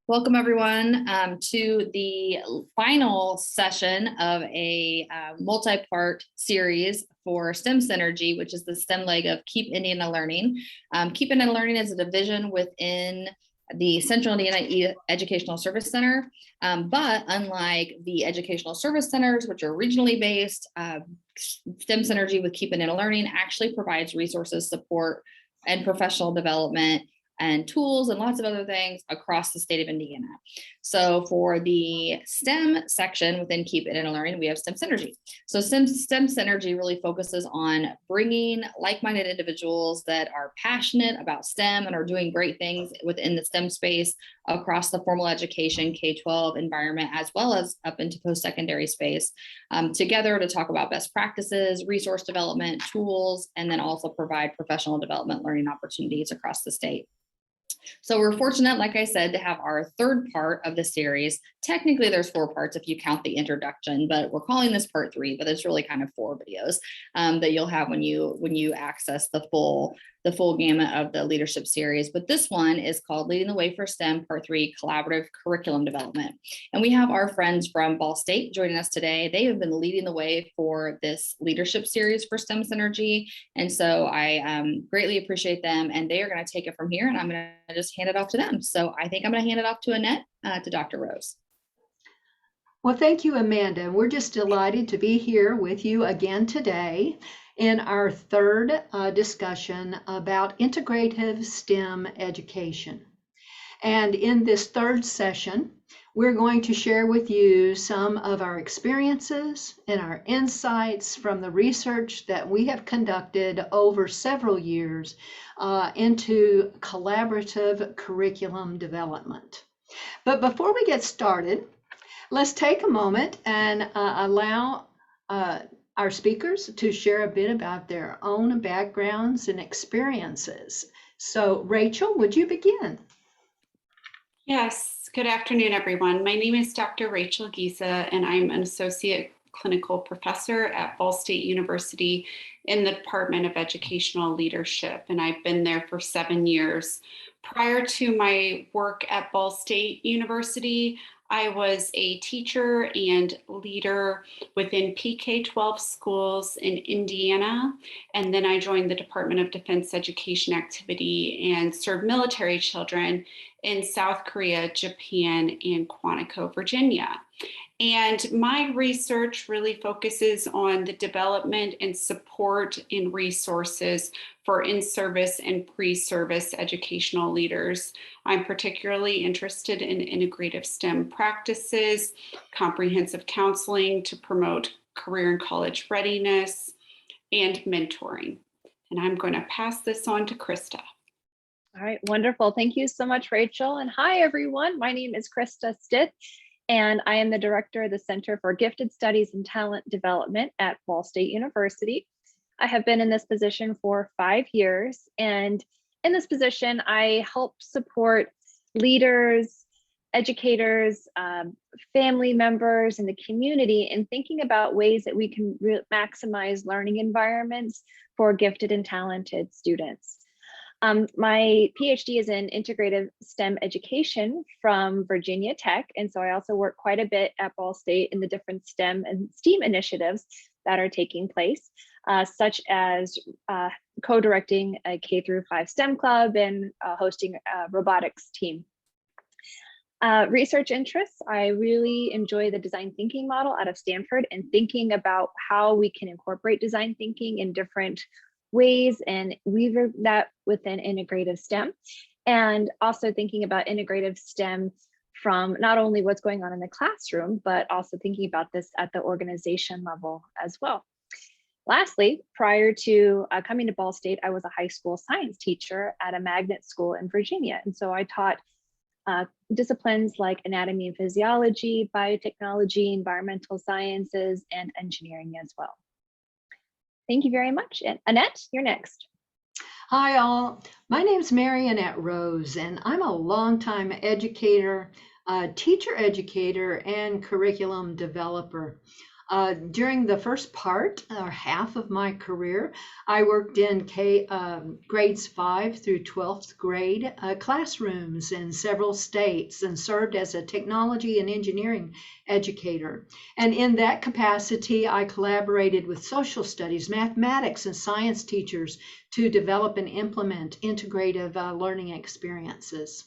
Welcome everyone to the final session of a multi-part series for STEM-Centric, which is the STEM leg of Keep Indiana Learning. Keep Indiana Learning is a division within the Central Indiana Educational Service Center, but unlike the educational service centers, which are regionally based, STEM-Centric with Keep Indiana Learning actually provides resources, support, and professional development and tools and lots of other things across the state of Indiana. So for the STEM section within Keep Indiana Learning, we have STEM-Centric. So STEM-Centric really focuses on bringing like-minded individuals that are passionate about STEM and are doing great things within the STEM space across the formal education K-12 environment, as well as up into post-secondary space, together to talk about best practices, resource development, tools, and then also provide professional development learning opportunities across the state. So we're fortunate, like I said, to have our third part of the series. Technically, there's 4 parts if you count the introduction, but we're calling this part 3, but it's really kind of 4 videos that you'll have when you access the full gamut of the leadership series. But this one is called Leading the Way for STEM Part 3 Collaborative Curriculum Development. And we have our friends from Ball State joining us today. They have been leading the way for this leadership series for STEM-Centric. And so I greatly appreciate them, and they are going to take it from here, and I'm going to just hand it off to them. So I think I'm going to hand it off to Annette, to Dr. Rose. Well, thank you, Amanda. We're just delighted to be here with you again today in our third discussion about integrative STEM education. And in this third session, we're going to share with you some of our experiences and our insights from the research that we have conducted over several years into collaborative curriculum development. But before we get started, let's take a moment and allow our speakers to share a bit about their own backgrounds and experiences. So, Rachel, would you begin? Yes, good afternoon, everyone. My name is Dr. Rachel Giza, and I'm an associate clinical professor at Ball State University in the Department of Educational Leadership, and I've been there for 7 years. Prior to my work at Ball State University, I was a teacher and leader within PK-12 schools in Indiana, and then I joined the Department of Defense Education Activity and served military children in South Korea, Japan, and Quantico, Virginia. And my research really focuses on the development and support in resources for in-service and pre-service educational leaders. I'm particularly interested in integrative STEM practices, comprehensive counseling to promote career and college readiness, and mentoring. And I'm going to pass this on to Krista. All right, wonderful. Thank you so much, Rachel. And hi, everyone. My name is Krista Stitt, and I am the director of the Center for Gifted Studies and Talent Development at Ball State University. I have been in this position for 5 years, and in this position, I help support leaders, educators, family members in the community in thinking about ways that we can maximize learning environments for gifted and talented students. My PhD is in integrative STEM education from Virginia Tech. And so I also work quite a bit at Ball State in the different STEM and STEAM initiatives that are taking place, such as co-directing a K-5 STEM club and hosting a robotics team. Research interests, I really enjoy the design thinking model out of Stanford and thinking about how we can incorporate design thinking in different ways and weave that within integrative STEM, and also thinking about integrative STEM from not only what's going on in the classroom, but also thinking about this at the organization level as well. Lastly, prior to coming to Ball State, I was a high school science teacher at a magnet school in Virginia. And so I taught disciplines like anatomy and physiology, biotechnology, environmental sciences, and engineering as well. Thank you very much. And Annette, you're next. Hi, all. My name's Mary Annette Rose, and I'm a longtime educator, teacher educator, and curriculum developer. During the first part or half of my career, I worked in grades 5 through 12th grade classrooms in several states and served as a technology and engineering educator. And in that capacity, I collaborated with social studies, mathematics, and science teachers to develop and implement integrative learning experiences.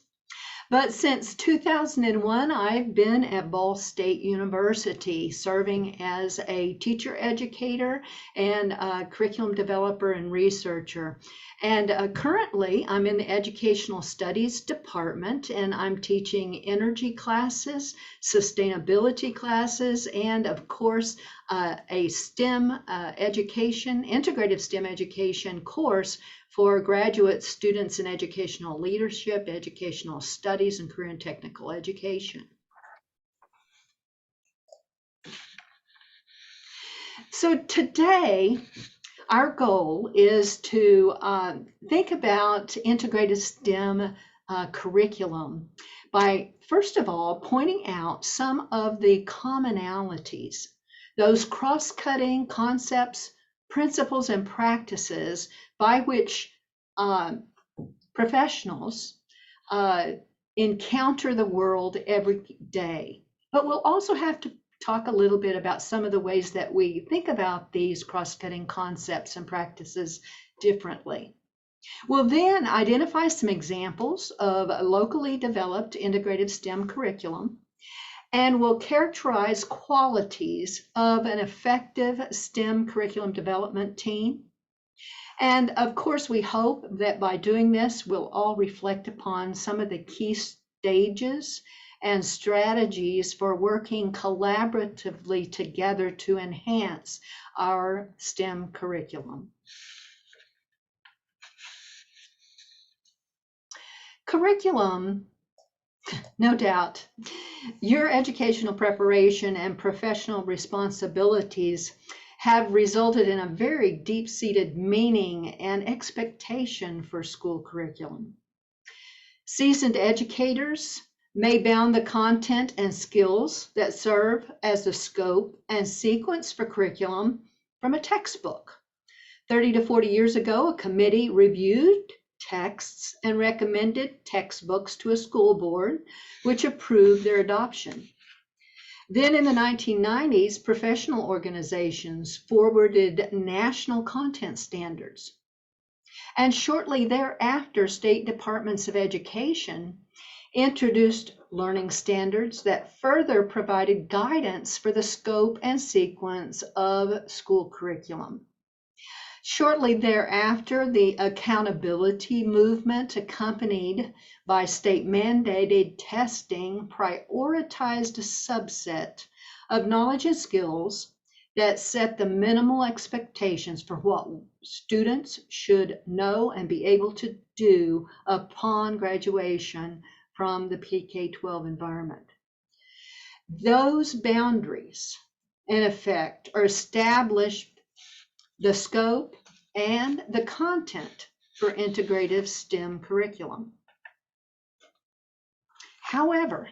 But since 2001, I've been at Ball State University serving as a teacher educator and a curriculum developer and researcher. And currently, I'm in the Educational Studies department, and I'm teaching energy classes, sustainability classes, and of course, a STEM education, integrative STEM education course for graduate students in educational leadership, educational studies, and career and technical education. So today, our goal is to think about integrated STEM curriculum by, first of all, pointing out some of the commonalities, those cross-cutting concepts, principles, and practices by which professionals encounter the world every day. But we'll also have to talk a little bit about some of the ways that we think about these cross-cutting concepts and practices differently. We'll then identify some examples of locally developed integrative STEM curriculum, and we'll characterize qualities of an effective STEM curriculum development team. And of course, we hope that by doing this, we'll all reflect upon some of the key stages and strategies for working collaboratively together to enhance our STEM curriculum. Curriculum, no doubt, your educational preparation and professional responsibilities have resulted in a very deep-seated meaning and expectation for school curriculum. Seasoned educators may bound the content and skills that serve as the scope and sequence for curriculum from a textbook. 30 to 40 years ago, a committee reviewed texts and recommended textbooks to a school board, which approved their adoption. Then in the 1990s, professional organizations forwarded national content standards. And shortly thereafter, state departments of education introduced learning standards that further provided guidance for the scope and sequence of school curriculum. Shortly thereafter, the accountability movement, accompanied by state-mandated testing, prioritized a subset of knowledge and skills that set the minimal expectations for what students should know and be able to do upon graduation from the PK-12 environment. Those boundaries, in effect, are established the scope and the content for integrative STEM curriculum. However,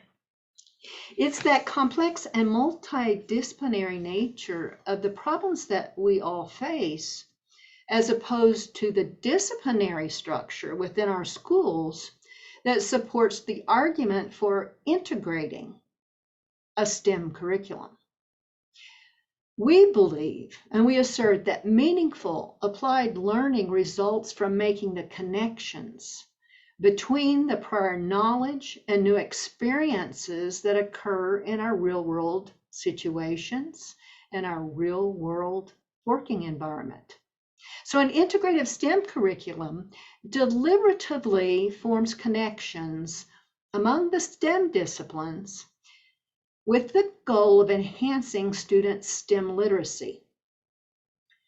it's that complex and multidisciplinary nature of the problems that we all face, as opposed to the disciplinary structure within our schools, that supports the argument for integrating a STEM curriculum. We believe and we assert that meaningful applied learning results from making the connections between the prior knowledge and new experiences that occur in our real-world situations and our real-world working environment. So an integrative STEM curriculum deliberatively forms connections among the STEM disciplines with the goal of enhancing students' STEM literacy.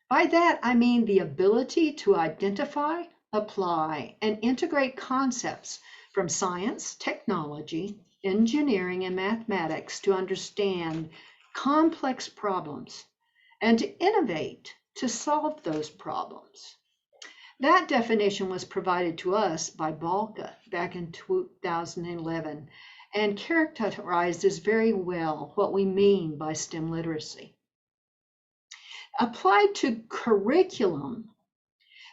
By that, I mean the ability to identify, apply, and integrate concepts from science, technology, engineering, and mathematics to understand complex problems and to innovate to solve those problems. That definition was provided to us by Balka back in 2011 and characterizes very well what we mean by STEM literacy. Applied to curriculum,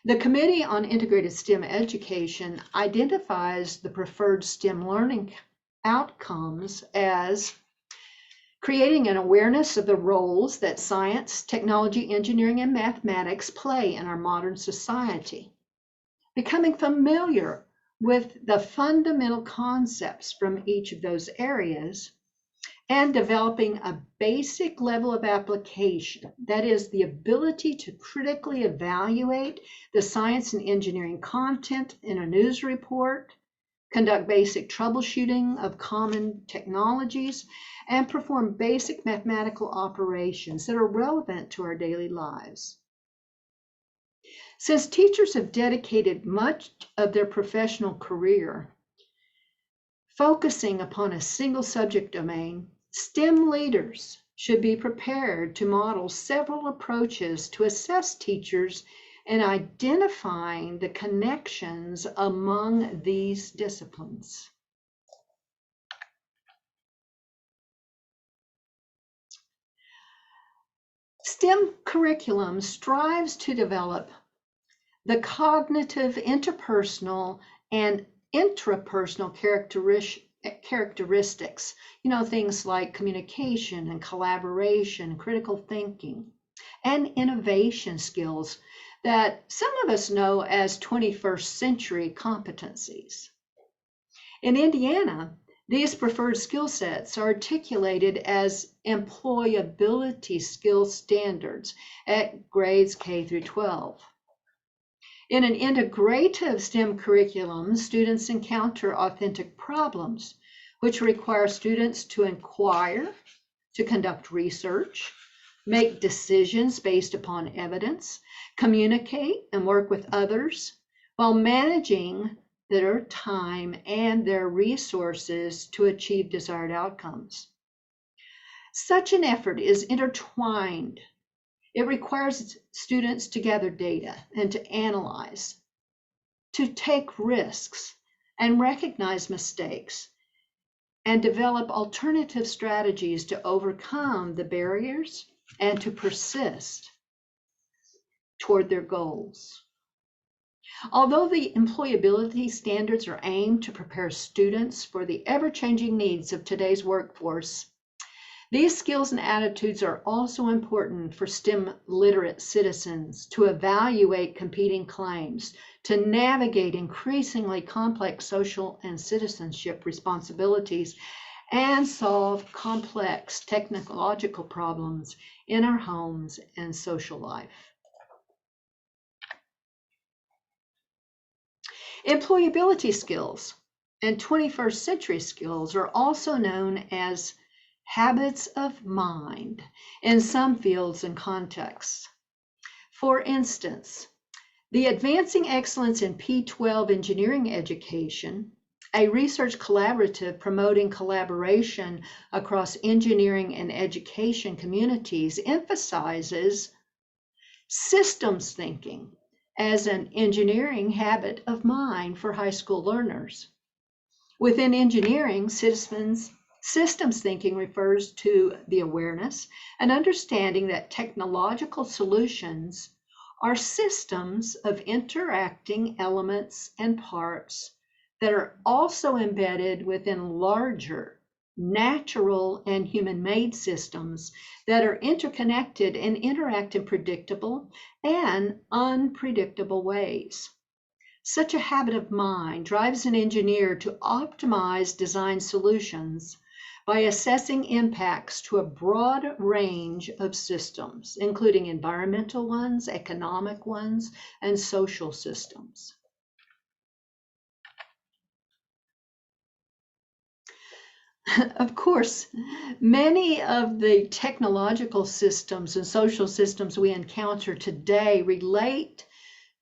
the Committee on Integrated STEM Education identifies the preferred STEM learning outcomes as creating an awareness of the roles that science, technology, engineering, and mathematics play in our modern society, becoming familiar with the fundamental concepts from each of those areas, and developing a basic level of application, that is, the ability to critically evaluate the science and engineering content in a news report, conduct basic troubleshooting of common technologies, and perform basic mathematical operations that are relevant to our daily lives. Since teachers have dedicated much of their professional career focusing upon a single subject domain, STEM leaders should be prepared to model several approaches to assess teachers in identifying the connections among these disciplines. STEM curriculum strives to develop the cognitive, interpersonal, and intrapersonal characteristics, things like communication and collaboration, critical thinking, and innovation skills that some of us know as 21st century competencies. In Indiana, these preferred skill sets are articulated as employability skill standards at grades K through 12. In an integrative STEM curriculum, students encounter authentic problems, which require students to inquire, to conduct research, make decisions based upon evidence, communicate and work with others, while managing their time and their resources to achieve desired outcomes. Such an effort is intertwined. It requires students to gather data and to analyze, to take risks and recognize mistakes, and develop alternative strategies to overcome the barriers and to persist toward their goals. Although the employability standards are aimed to prepare students for the ever-changing needs of today's workforce, these skills and attitudes are also important for STEM literate citizens to evaluate competing claims, to navigate increasingly complex social and citizenship responsibilities, and solve complex technological problems in our homes and social life. Employability skills and 21st century skills are also known as habits of mind in some fields and contexts. For instance, the Advancing Excellence in P-12 Engineering Education, a research collaborative promoting collaboration across engineering and education communities, emphasizes systems thinking as an engineering habit of mind for high school learners. Within engineering, systems thinking refers to the awareness and understanding that technological solutions are systems of interacting elements and parts that are also embedded within larger, natural and human-made systems that are interconnected and interact in predictable and unpredictable ways. Such a habit of mind drives an engineer to optimize design solutions by assessing impacts to a broad range of systems, including environmental ones, economic ones, and social systems. Of course, many of the technological systems and social systems we encounter today relate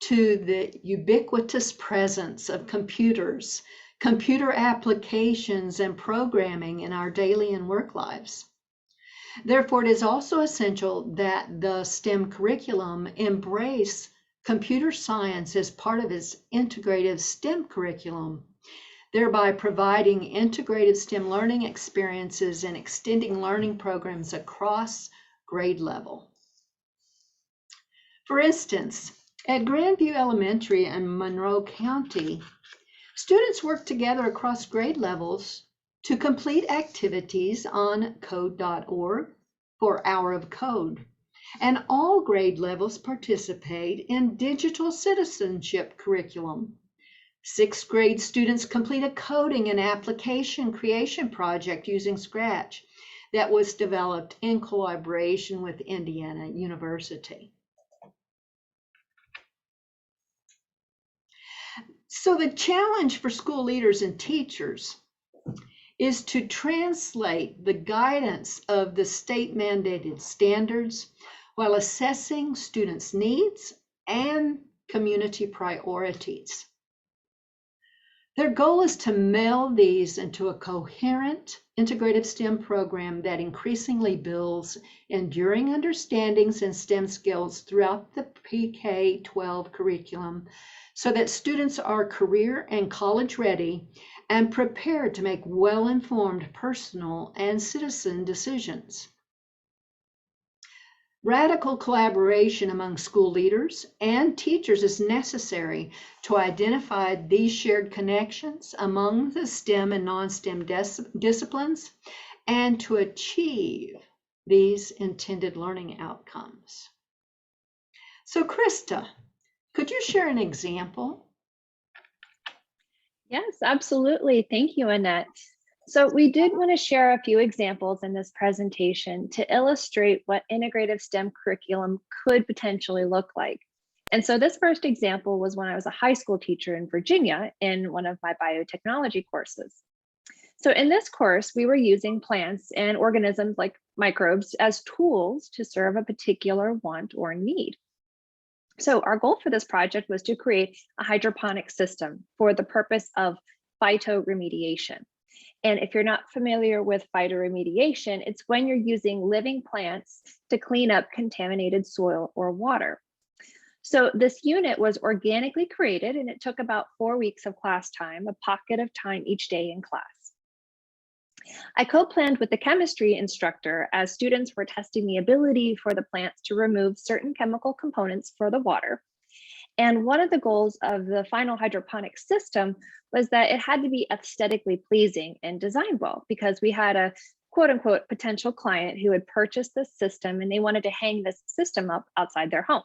to the ubiquitous presence of computers, computer applications, and programming in our daily and work lives. Therefore, it is also essential that the STEM curriculum embrace computer science as part of its integrative STEM curriculum, thereby providing integrative STEM learning experiences and extending learning programs across grade level. For instance, at Grandview Elementary in Monroe County, students work together across grade levels to complete activities on code.org for Hour of Code. And all grade levels participate in digital citizenship curriculum. 6th grade students complete a coding and application creation project using Scratch that was developed in collaboration with Indiana University. So the challenge for school leaders and teachers is to translate the guidance of the state mandated standards while assessing students' needs and community priorities. Their goal is to meld these into a coherent integrative STEM program that increasingly builds enduring understandings and STEM skills throughout the PK-12 curriculum so that students are career and college ready and prepared to make well-informed personal and citizen decisions. Radical collaboration among school leaders and teachers is necessary to identify these shared connections among the STEM and non-STEM disciplines and to achieve these intended learning outcomes. So Krista, could you share an example? Yes, absolutely. Thank you, Annette. So we did want to share a few examples in this presentation to illustrate what integrative STEM curriculum could potentially look like. And so this first example was when I was a high school teacher in Virginia in one of my biotechnology courses. So in this course, we were using plants and organisms like microbes as tools to serve a particular want or need. So our goal for this project was to create a hydroponic system for the purpose of phytoremediation. And if you're not familiar with phytoremediation, it's when you're using living plants to clean up contaminated soil or water. So this unit was organically created and it took about 4 weeks of class time, a pocket of time each day in class. I co-planned with the chemistry instructor as students were testing the ability for the plants to remove certain chemical components for the water. And one of the goals of the final hydroponic system was that it had to be aesthetically pleasing and designed well, because we had a quote unquote potential client who had purchased this system and they wanted to hang this system up outside their home.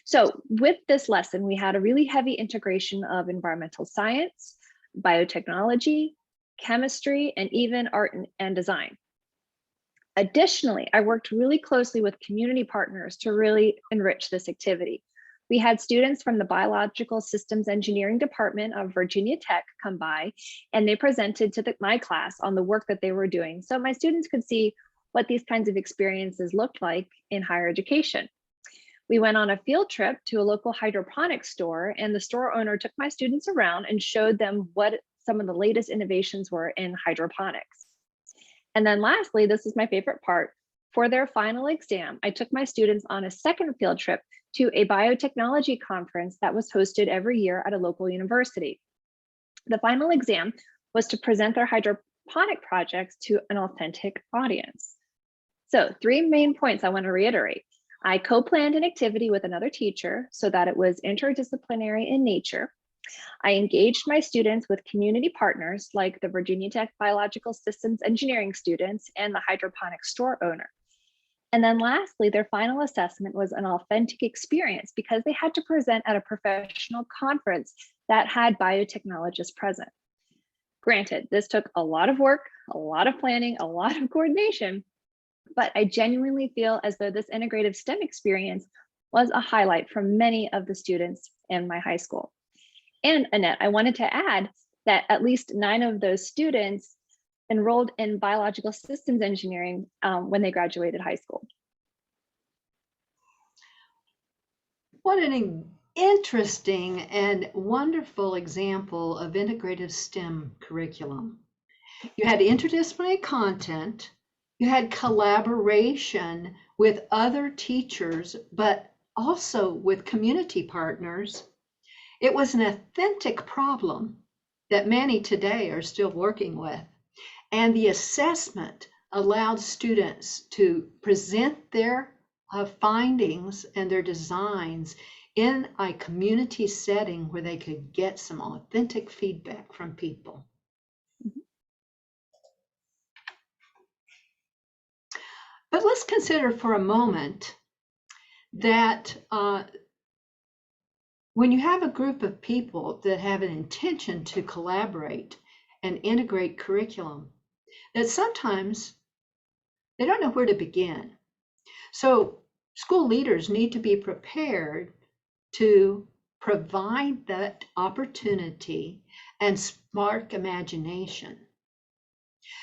So with this lesson, we had a really heavy integration of environmental science, biotechnology, chemistry, and even art and design. Additionally, I worked really closely with community partners to really enrich this activity. We had students from the Biological Systems Engineering Department of Virginia Tech come by, and they presented to my class on the work that they were doing. So my students could see what these kinds of experiences looked like in higher education. We went on a field trip to a local hydroponics store, and the store owner took my students around and showed them what some of the latest innovations were in hydroponics. And then lastly, this is my favorite part, for their final exam, I took my students on a second field trip to a biotechnology conference that was hosted every year at a local university. The final exam was to present their hydroponic projects to an authentic audience. So 3 main points I want to reiterate. I co-planned an activity with another teacher so that it was interdisciplinary in nature. I engaged my students with community partners like the Virginia Tech Biological Systems Engineering students and the hydroponic store owner. And then lastly, their final assessment was an authentic experience because they had to present at a professional conference that had biotechnologists present. Granted, this took a lot of work, a lot of planning, a lot of coordination, but I genuinely feel as though this integrative STEM experience was a highlight for many of the students in my high school. And Annette, I wanted to add that at least 9 of those students enrolled in biological systems engineering when they graduated high school. What an interesting and wonderful example of integrative STEM curriculum. You had interdisciplinary content, you had collaboration with other teachers, but also with community partners. It was an authentic problem that many today are still working with. And the assessment allowed students to present their findings and their designs in a community setting where they could get some authentic feedback from people. But let's consider for a moment that when you have a group of people that have an intention to collaborate and integrate curriculum, that sometimes they don't know where to begin. So school leaders need to be prepared to provide that opportunity and spark imagination.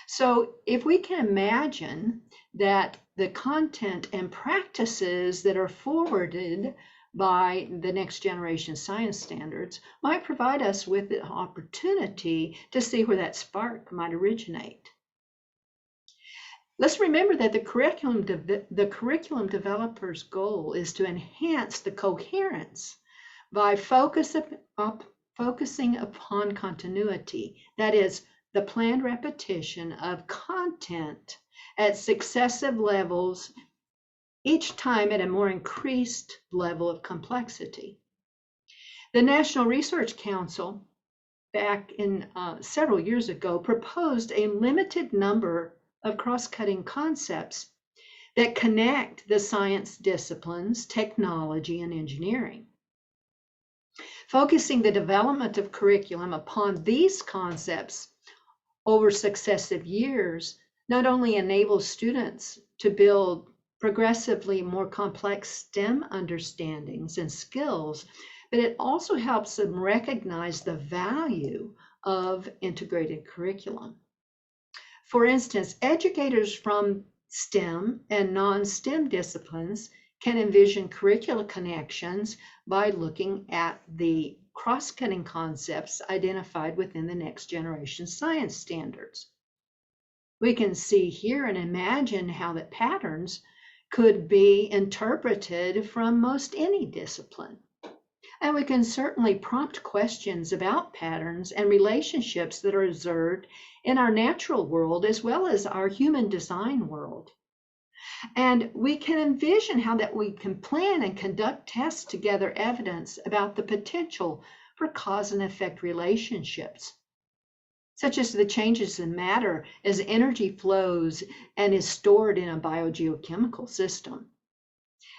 So if we can imagine that the content and practices that are forwarded by the next generation science standards might provide us with the opportunity to see where that spark might originate. Let's remember that the curriculum developer's goal is to enhance the coherence by focusing upon continuity. That is, the planned repetition of content at successive levels, each time at a more increased level of complexity. The National Research Council, back in several years ago, proposed a limited number of cross-cutting concepts that connect the science disciplines, technology, and engineering. Focusing the development of curriculum upon these concepts over successive years not only enables students to build progressively more complex STEM understandings and skills, but it also helps them recognize the value of integrated curriculum. For instance, educators from STEM and non-STEM disciplines can envision curricular connections by looking at the cross-cutting concepts identified within the next generation science standards. We can see here and imagine how that patterns could be interpreted from most any discipline. And we can certainly prompt questions about patterns and relationships that are observed in our natural world as well as our human design world. And we can envision how that we can plan and conduct tests to gather evidence about the potential for cause and effect relationships, such as the changes in matter as energy flows and is stored in a biogeochemical system.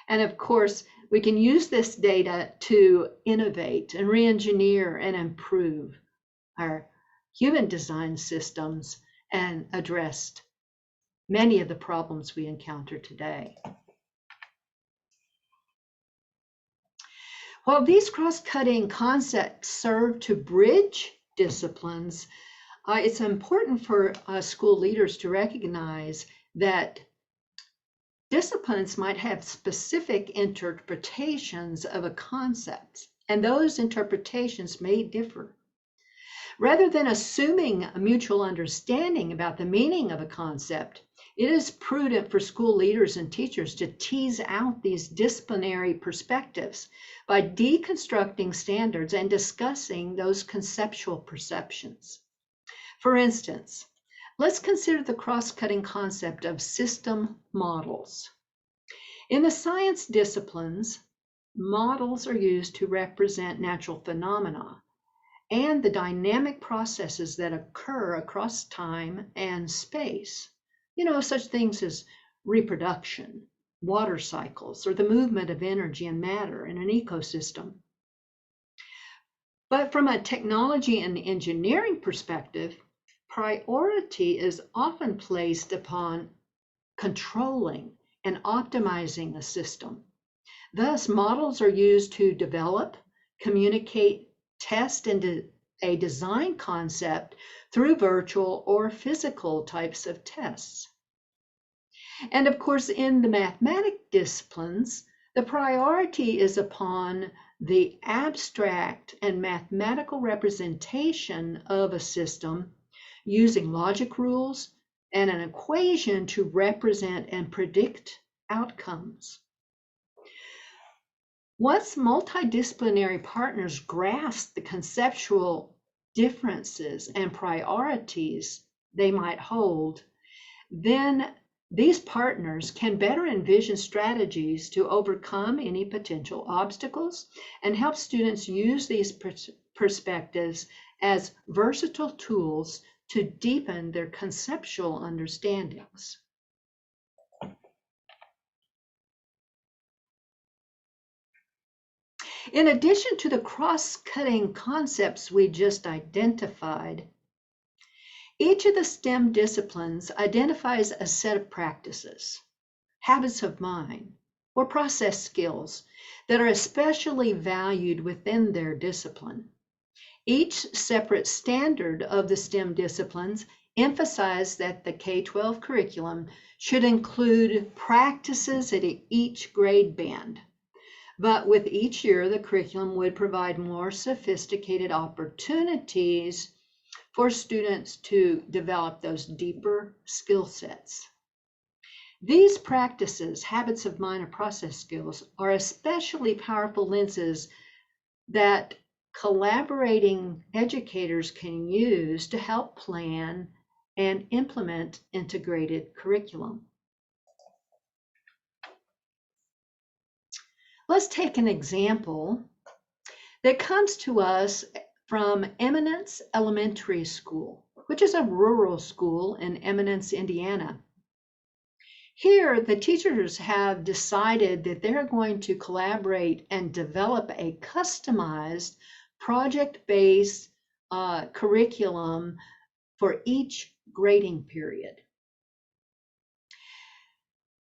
And of course, we can use this data to innovate and re-engineer and improve our human design systems and address many of the problems we encounter today. While these cross-cutting concepts serve to bridge disciplines, it's important for school leaders to recognize that disciplines might have specific interpretations of a concept, and those interpretations may differ. Rather than assuming a mutual understanding about the meaning of a concept, it is prudent for school leaders and teachers to tease out these disciplinary perspectives by deconstructing standards and discussing those conceptual perceptions. For instance, let's consider the cross-cutting concept of system models. In the science disciplines, models are used to represent natural phenomena and the dynamic processes that occur across time and space. Such things as reproduction, water cycles, or the movement of energy and matter in an ecosystem. But from a technology and engineering perspective, priority is often placed upon controlling and optimizing a system. Thus, models are used to develop, communicate, test, and a design concept through virtual or physical types of tests. And of course, in the mathematic disciplines, the priority is upon the abstract and mathematical representation of a system using logic rules and an equation to represent and predict outcomes. Once multidisciplinary partners grasp the conceptual differences and priorities they might hold, then These partners can better envision strategies to overcome any potential obstacles and help students use these perspectives as versatile tools to deepen their conceptual understandings. In addition to the cross-cutting concepts we just identified, each of the STEM disciplines identifies a set of practices, habits of mind, or process skills that are especially valued within their discipline. Each separate standard of the STEM disciplines emphasize that the K-12 curriculum should include practices at each grade band. But with each year, the curriculum would provide more sophisticated opportunities for students to develop those deeper skill sets. These practices, habits of mind, and process skills are especially powerful lenses that collaborating educators can use to help plan and implement integrated curriculum. Let's take an example that comes to us from Eminence Elementary School, which is a rural school in Eminence, Indiana. Here, the teachers have decided that they're going to collaborate and develop a customized project-based curriculum for each grading period.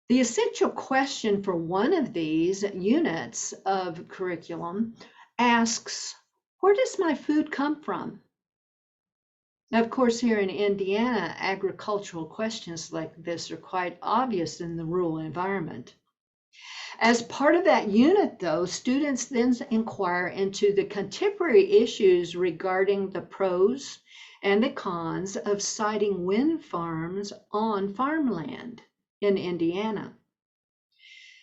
The essential question for one of these units of curriculum asks, where does my food come from? Now, of course, here in Indiana, agricultural questions like this are quite obvious in the rural environment. As part of that unit, though, students then inquire into the contemporary issues regarding the pros and the cons of siting wind farms on farmland in Indiana.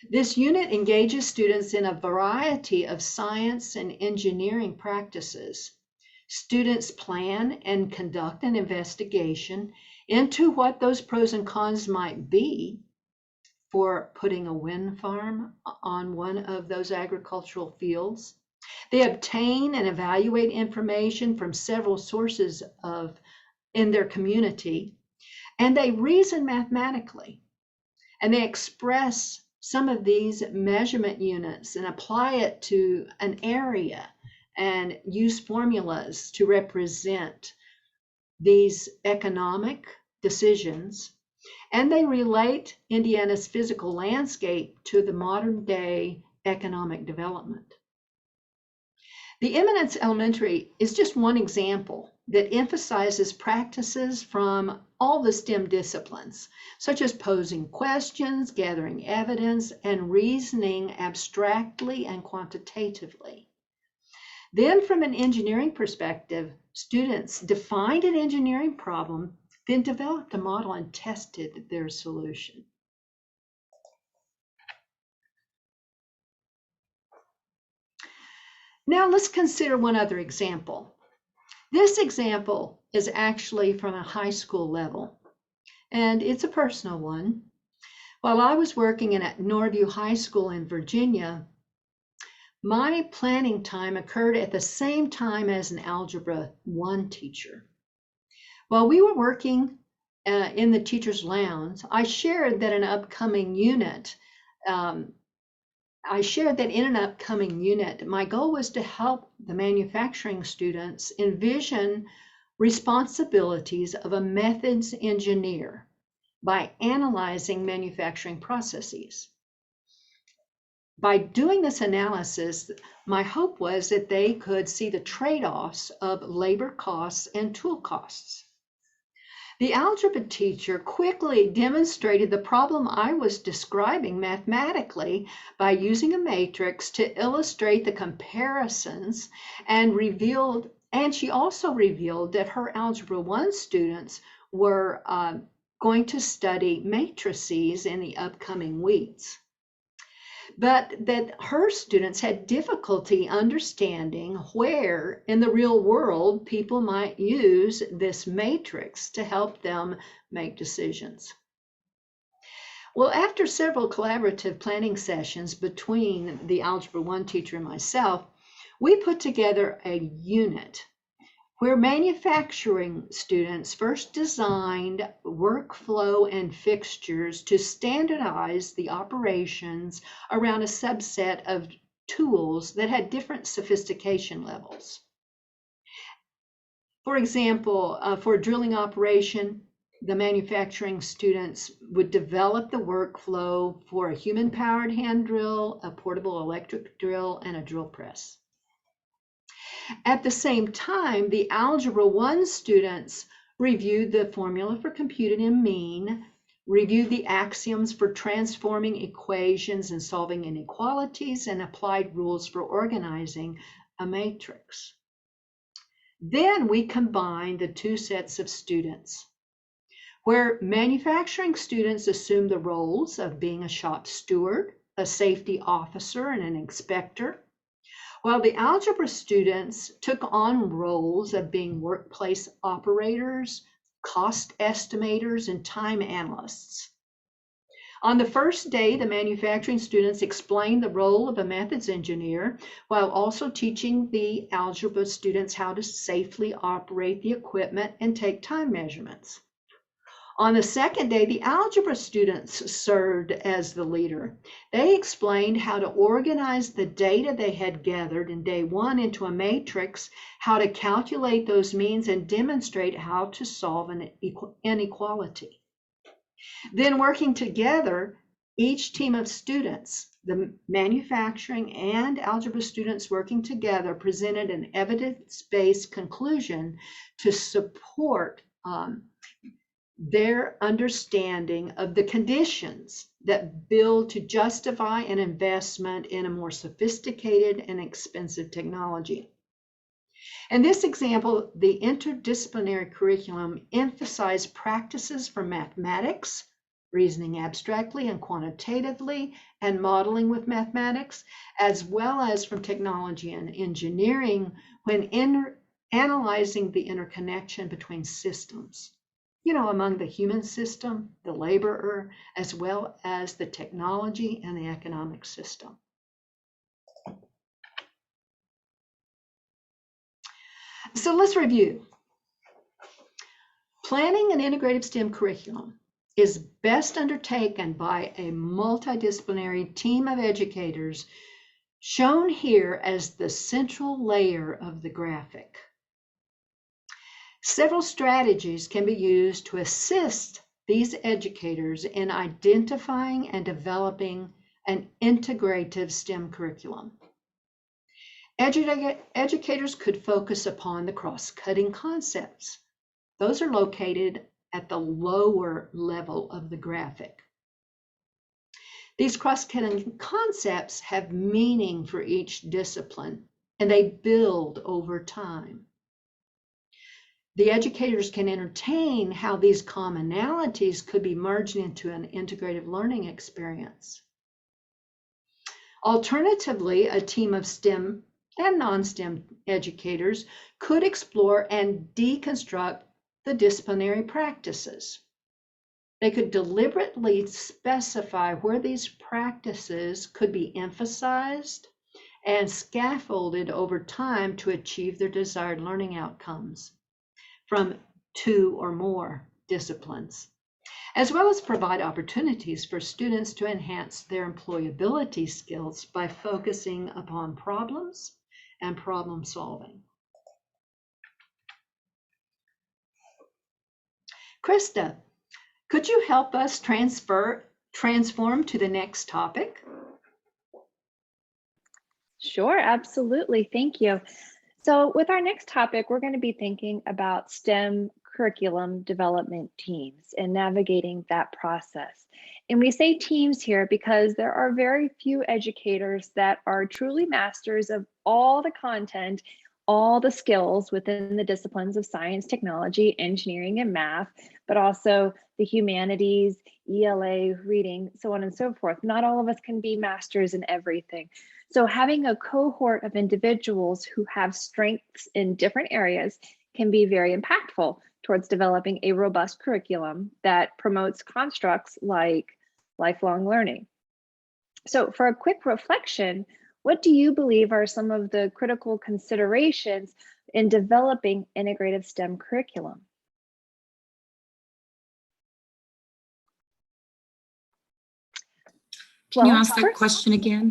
This unit engages students in a variety of science and engineering practices. Students plan and conduct an investigation into what those pros and cons might be for putting a wind farm on one of those agricultural fields. They obtain and evaluate information from several sources in their community, and they reason mathematically, and they express some of these measurement units and apply it to an area and use formulas to represent these economic decisions. And they relate Indiana's physical landscape to the modern day economic development. The Eminence Elementary is just one example that emphasizes practices from all the STEM disciplines, such as posing questions, gathering evidence, and reasoning abstractly and quantitatively. Then from an engineering perspective, students defined an engineering problem, then developed a model and tested their solution. Now let's consider one other example. This example is actually from a high school level, and it's a personal one. While I was working at Norview High School in Virginia, my planning time occurred at the same time as an Algebra 1 teacher. While we were working in the teacher's lounge, I shared that in an upcoming unit, my goal was to help the manufacturing students envision responsibilities of a methods engineer by analyzing manufacturing processes. By doing this analysis, my hope was that they could see the trade-offs of labor costs and tool costs. The algebra teacher quickly demonstrated the problem I was describing mathematically by using a matrix to illustrate the comparisons, and she also revealed that her Algebra 1 students were going to study matrices in the upcoming weeks, but that her students had difficulty understanding where in the real world people might use this matrix to help them make decisions. Well, after several collaborative planning sessions between the Algebra 1 teacher and myself, we put together a unit where manufacturing students first designed workflow and fixtures to standardize the operations around a subset of tools that had different sophistication levels. For example, for a drilling operation, the manufacturing students would develop the workflow for a human-powered hand drill, a portable electric drill, and a drill press. At the same time, the Algebra 1 students reviewed the formula for computing a mean, reviewed the axioms for transforming equations and solving inequalities, and applied rules for organizing a matrix. Then we combined the two sets of students, where manufacturing students assumed the roles of being a shop steward, a safety officer, and an inspector, while the algebra students took on roles of being workplace operators, cost estimators, and time analysts. On the first day, the manufacturing students explained the role of a methods engineer while also teaching the algebra students how to safely operate the equipment and take time measurements. On the second day, the algebra students served as the leader. They explained how to organize the data they had gathered in day one into a matrix, how to calculate those means, and demonstrate how to solve an inequality. Then working together, each team of students, the manufacturing and algebra students working together, presented an evidence-based conclusion to support their understanding of the conditions that build to justify an investment in a more sophisticated and expensive technology. In this example, the interdisciplinary curriculum emphasized practices from mathematics, reasoning abstractly and quantitatively, and modeling with mathematics, as well as from technology and engineering when analyzing the interconnection between systems, among the human system, the laborer, as well as the technology and the economic system. So let's review. Planning an integrative STEM curriculum is best undertaken by a multidisciplinary team of educators, shown here as the central layer of the graphic. Several strategies can be used to assist these educators in identifying and developing an integrative STEM curriculum. Educators could focus upon the cross-cutting concepts. Those are located at the lower level of the graphic. These cross-cutting concepts have meaning for each discipline, and they build over time. The educators can entertain how these commonalities could be merged into an integrative learning experience. Alternatively, a team of STEM and non-STEM educators could explore and deconstruct the disciplinary practices. They could deliberately specify where these practices could be emphasized and scaffolded over time to achieve their desired learning outcomes from two or more disciplines, as well as provide opportunities for students to enhance their employability skills by focusing upon problems and problem solving. Krista, could you help us transform to the next topic? Sure, absolutely. Thank you. So with our next topic, we're going to be thinking about STEM curriculum development teams and navigating that process. And we say teams here because there are very few educators that are truly masters of all the content, all the skills within the disciplines of science, technology, engineering, and math, but also the humanities, ELA, reading, so on and so forth. Not all of us can be masters in everything. So having a cohort of individuals who have strengths in different areas can be very impactful towards developing a robust curriculum that promotes constructs like lifelong learning. So for a quick reflection, what do you believe are some of the critical considerations in developing integrative STEM curriculum? Can you ask that question again?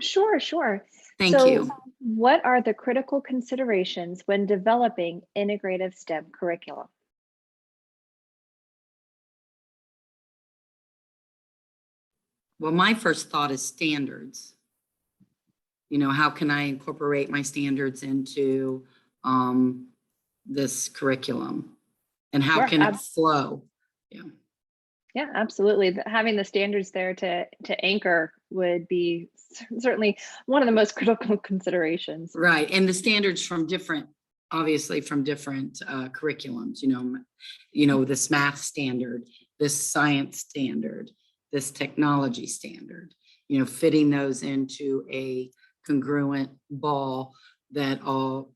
Sure. Thank you. What are the critical considerations when developing integrative STEM curriculum? Well, my first thought is standards. You know, how can I incorporate my standards into this curriculum? And how Sure, can it flow? Yeah, absolutely. Having the standards there to anchor would be certainly one of the most critical considerations. Right. And the standards from different, obviously from different curriculums, you know, this math standard, this science standard, this technology standard, fitting those into a congruent ball that all,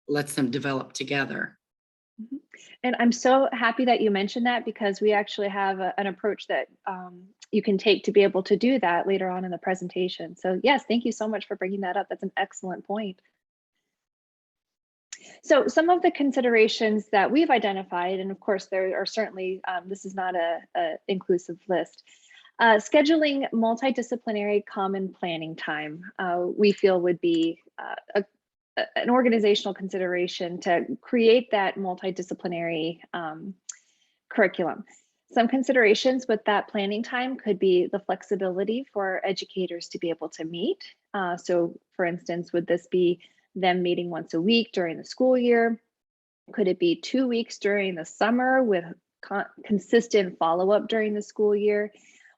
lets them develop together. And I'm so happy that you mentioned that, because we actually have an approach that you can take to be able to do that later on in the presentation. So yes, thank you so much for bringing that up. That's an excellent point. So some of the considerations that we've identified, and of course there are certainly, this is not a inclusive list, scheduling multidisciplinary common planning time, we feel would be an organizational consideration to create that multidisciplinary curriculum. Some considerations with that planning time could be the flexibility for educators to be able to meet. So for instance, would this be them meeting once a week during the school year? Could it be 2 weeks during the summer with consistent follow-up during the school year?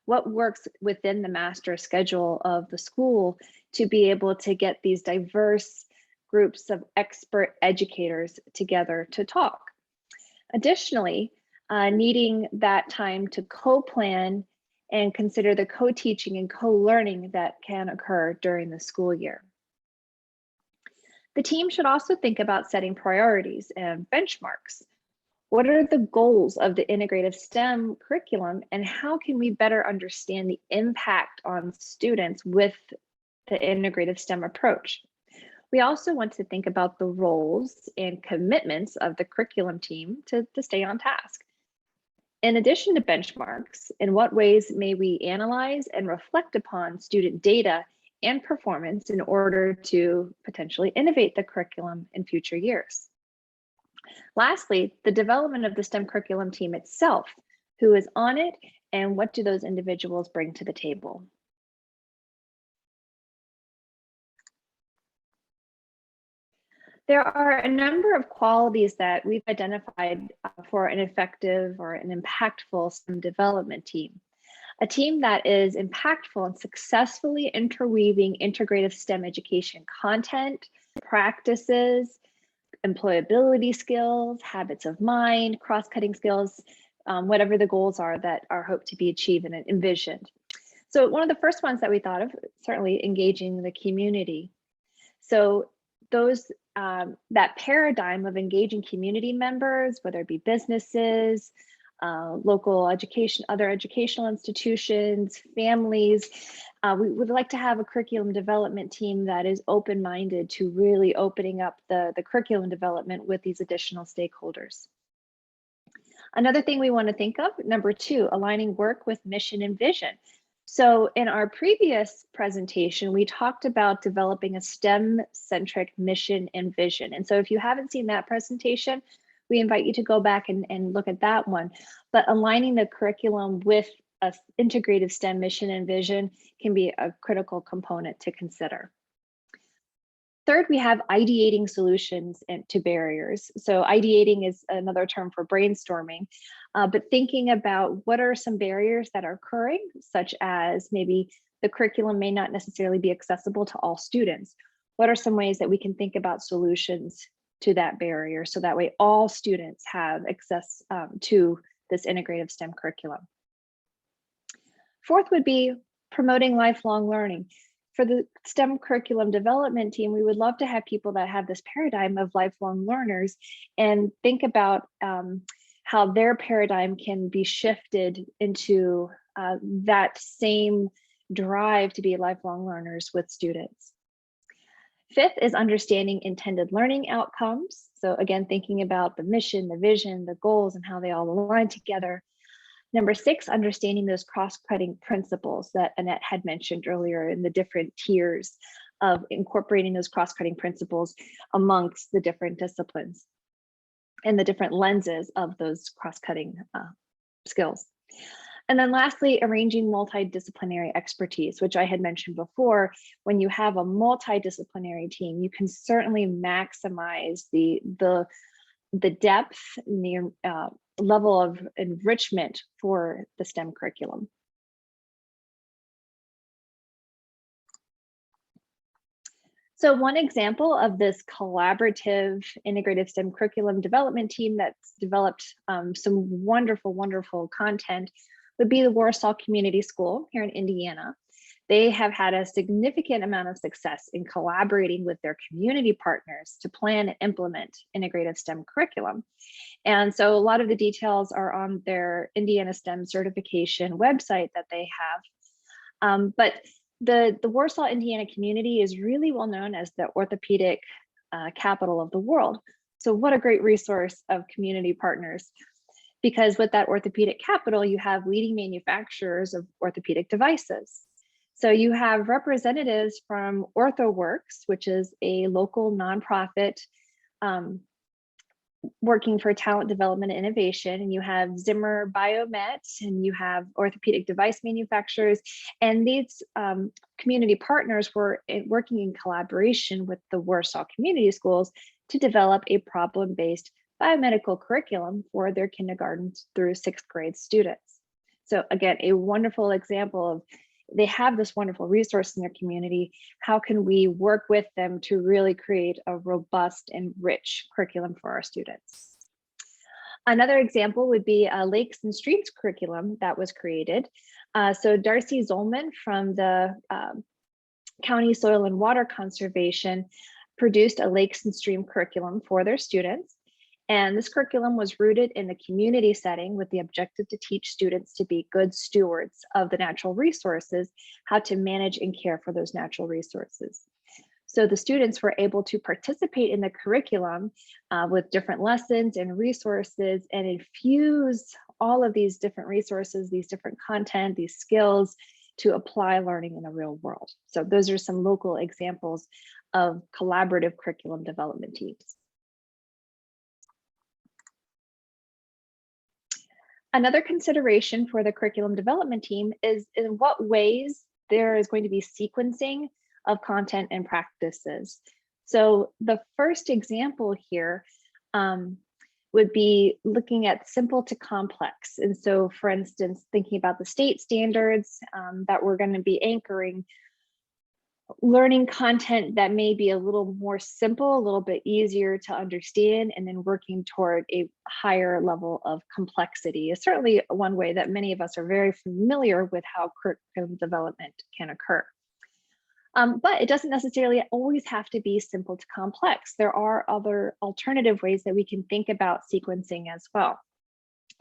What works within the master schedule of the school to be able to get these diverse groups of expert educators together to talk? Additionally, needing that time to co-plan and consider the co-teaching and co-learning that can occur during the school year. The team should also think about setting priorities and benchmarks. What are the goals of the integrative STEM curriculum, and how can we better understand the impact on students with the integrative STEM approach? We also want to think about the roles and commitments of the curriculum team to stay on task. In addition to benchmarks, in what ways may we analyze and reflect upon student data and performance in order to potentially innovate the curriculum in future years? Lastly, the development of the STEM curriculum team itself, who is on it, and what do those individuals bring to the table? There are a number of qualities that we've identified for an effective or an impactful STEM development team. A team that is impactful and successfully interweaving integrative STEM education content, practices, employability skills, habits of mind, cross-cutting skills, whatever the goals are that are hoped to be achieved and envisioned. So one of the first ones that we thought of, certainly engaging the community. So those that paradigm of engaging community members, whether it be businesses, local education, other educational institutions, families. We would like to have a curriculum development team that is open-minded to really opening up the curriculum development with these additional stakeholders. Another thing we want to think of, number 2, aligning work with mission and vision. So in our previous presentation, we talked about developing a STEM-centric mission and vision. And so if you haven't seen that presentation, we invite you to go back and look at that one. But aligning the curriculum with an integrative STEM mission and vision can be a critical component to consider. Third, we have ideating solutions to barriers. So ideating is another term for brainstorming, but thinking about what are some barriers that are occurring, such as maybe the curriculum may not necessarily be accessible to all students. What are some ways that we can think about solutions to that barrier, so that way all students have access to this integrative STEM curriculum? Fourth would be promoting lifelong learning. For the STEM curriculum development team, we would love to have people that have this paradigm of lifelong learners and think about how their paradigm can be shifted into that same drive to be lifelong learners with students. Fifth is understanding intended learning outcomes. So again, thinking about the mission, the vision, the goals, and how they all align together. Number 6, understanding those cross-cutting principles that Annette had mentioned earlier in the different tiers of incorporating those cross-cutting principles amongst the different disciplines and the different lenses of those cross-cutting skills. And then lastly, arranging multidisciplinary expertise, which I had mentioned before. When you have a multidisciplinary team, you can certainly maximize the depth and the level of enrichment for the STEM curriculum. So one example of this collaborative integrative STEM curriculum development team that's developed some wonderful, wonderful content would be the Warsaw Community School here in Indiana. They have had a significant amount of success in collaborating with their community partners to plan and implement integrative STEM curriculum. And so a lot of the details are on their Indiana STEM certification website that they have. But the Warsaw, Indiana community is really well known as the orthopedic capital of the world. So what a great resource of community partners, because with that orthopedic capital, you have leading manufacturers of orthopedic devices. So you have representatives from OrthoWorks, which is a local nonprofit working for talent development and innovation, and you have Zimmer Biomet, and you have orthopedic device manufacturers, and these community partners were working in collaboration with the Warsaw Community Schools to develop a problem-based biomedical curriculum for their kindergarten through 6th grade students. So again, a wonderful example of they have this wonderful resource in their community. How can we work with them to really create a robust and rich curriculum for our students? Another example would be a Lakes and Streams curriculum that was created. So Darcy Zollman from the County Soil and Water Conservation produced a Lakes and Stream curriculum for their students. And this curriculum was rooted in the community setting with the objective to teach students to be good stewards of the natural resources, how to manage and care for those natural resources. So the students were able to participate in the curriculum with different lessons and resources and infuse all of these different resources, these different content, these skills to apply learning in the real world. So those are some local examples of collaborative curriculum development teams. Another consideration for the curriculum development team is in what ways there is going to be sequencing of content and practices. So the first example here would be looking at simple to complex. And so for instance, thinking about the state standards that we're going to be anchoring, learning content that may be a little more simple, a little bit easier to understand, and then working toward a higher level of complexity is certainly one way that many of us are very familiar with how curriculum development can occur. But it doesn't necessarily always have to be simple to complex. There are other alternative ways that we can think about sequencing as well.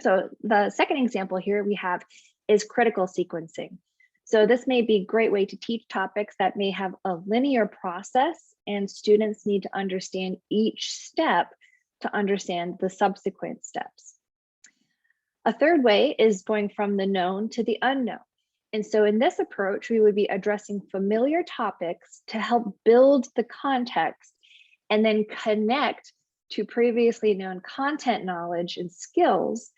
So the second example here we have is critical sequencing. So this may be a great way to teach topics that may have a linear process and students need to understand each step to understand the subsequent steps. A third way is going from the known to the unknown. And so in this approach, we would be addressing familiar topics to help build the context and then connect to previously known content knowledge and skills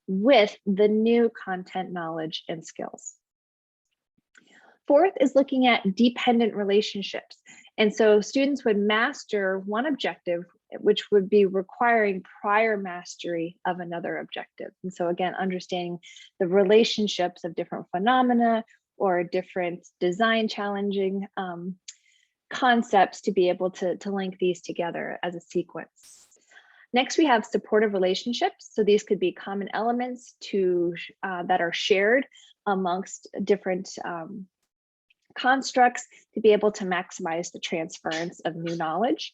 with the new content knowledge and skills. Fourth is looking at dependent relationships. And so students would master one objective, which would be requiring prior mastery of another objective. And so again, understanding the relationships of different phenomena or different design challenging concepts to be able to link these together as a sequence. Next, we have supportive relationships. So these could be common elements that are shared amongst different constructs to be able to maximize the transference of new knowledge.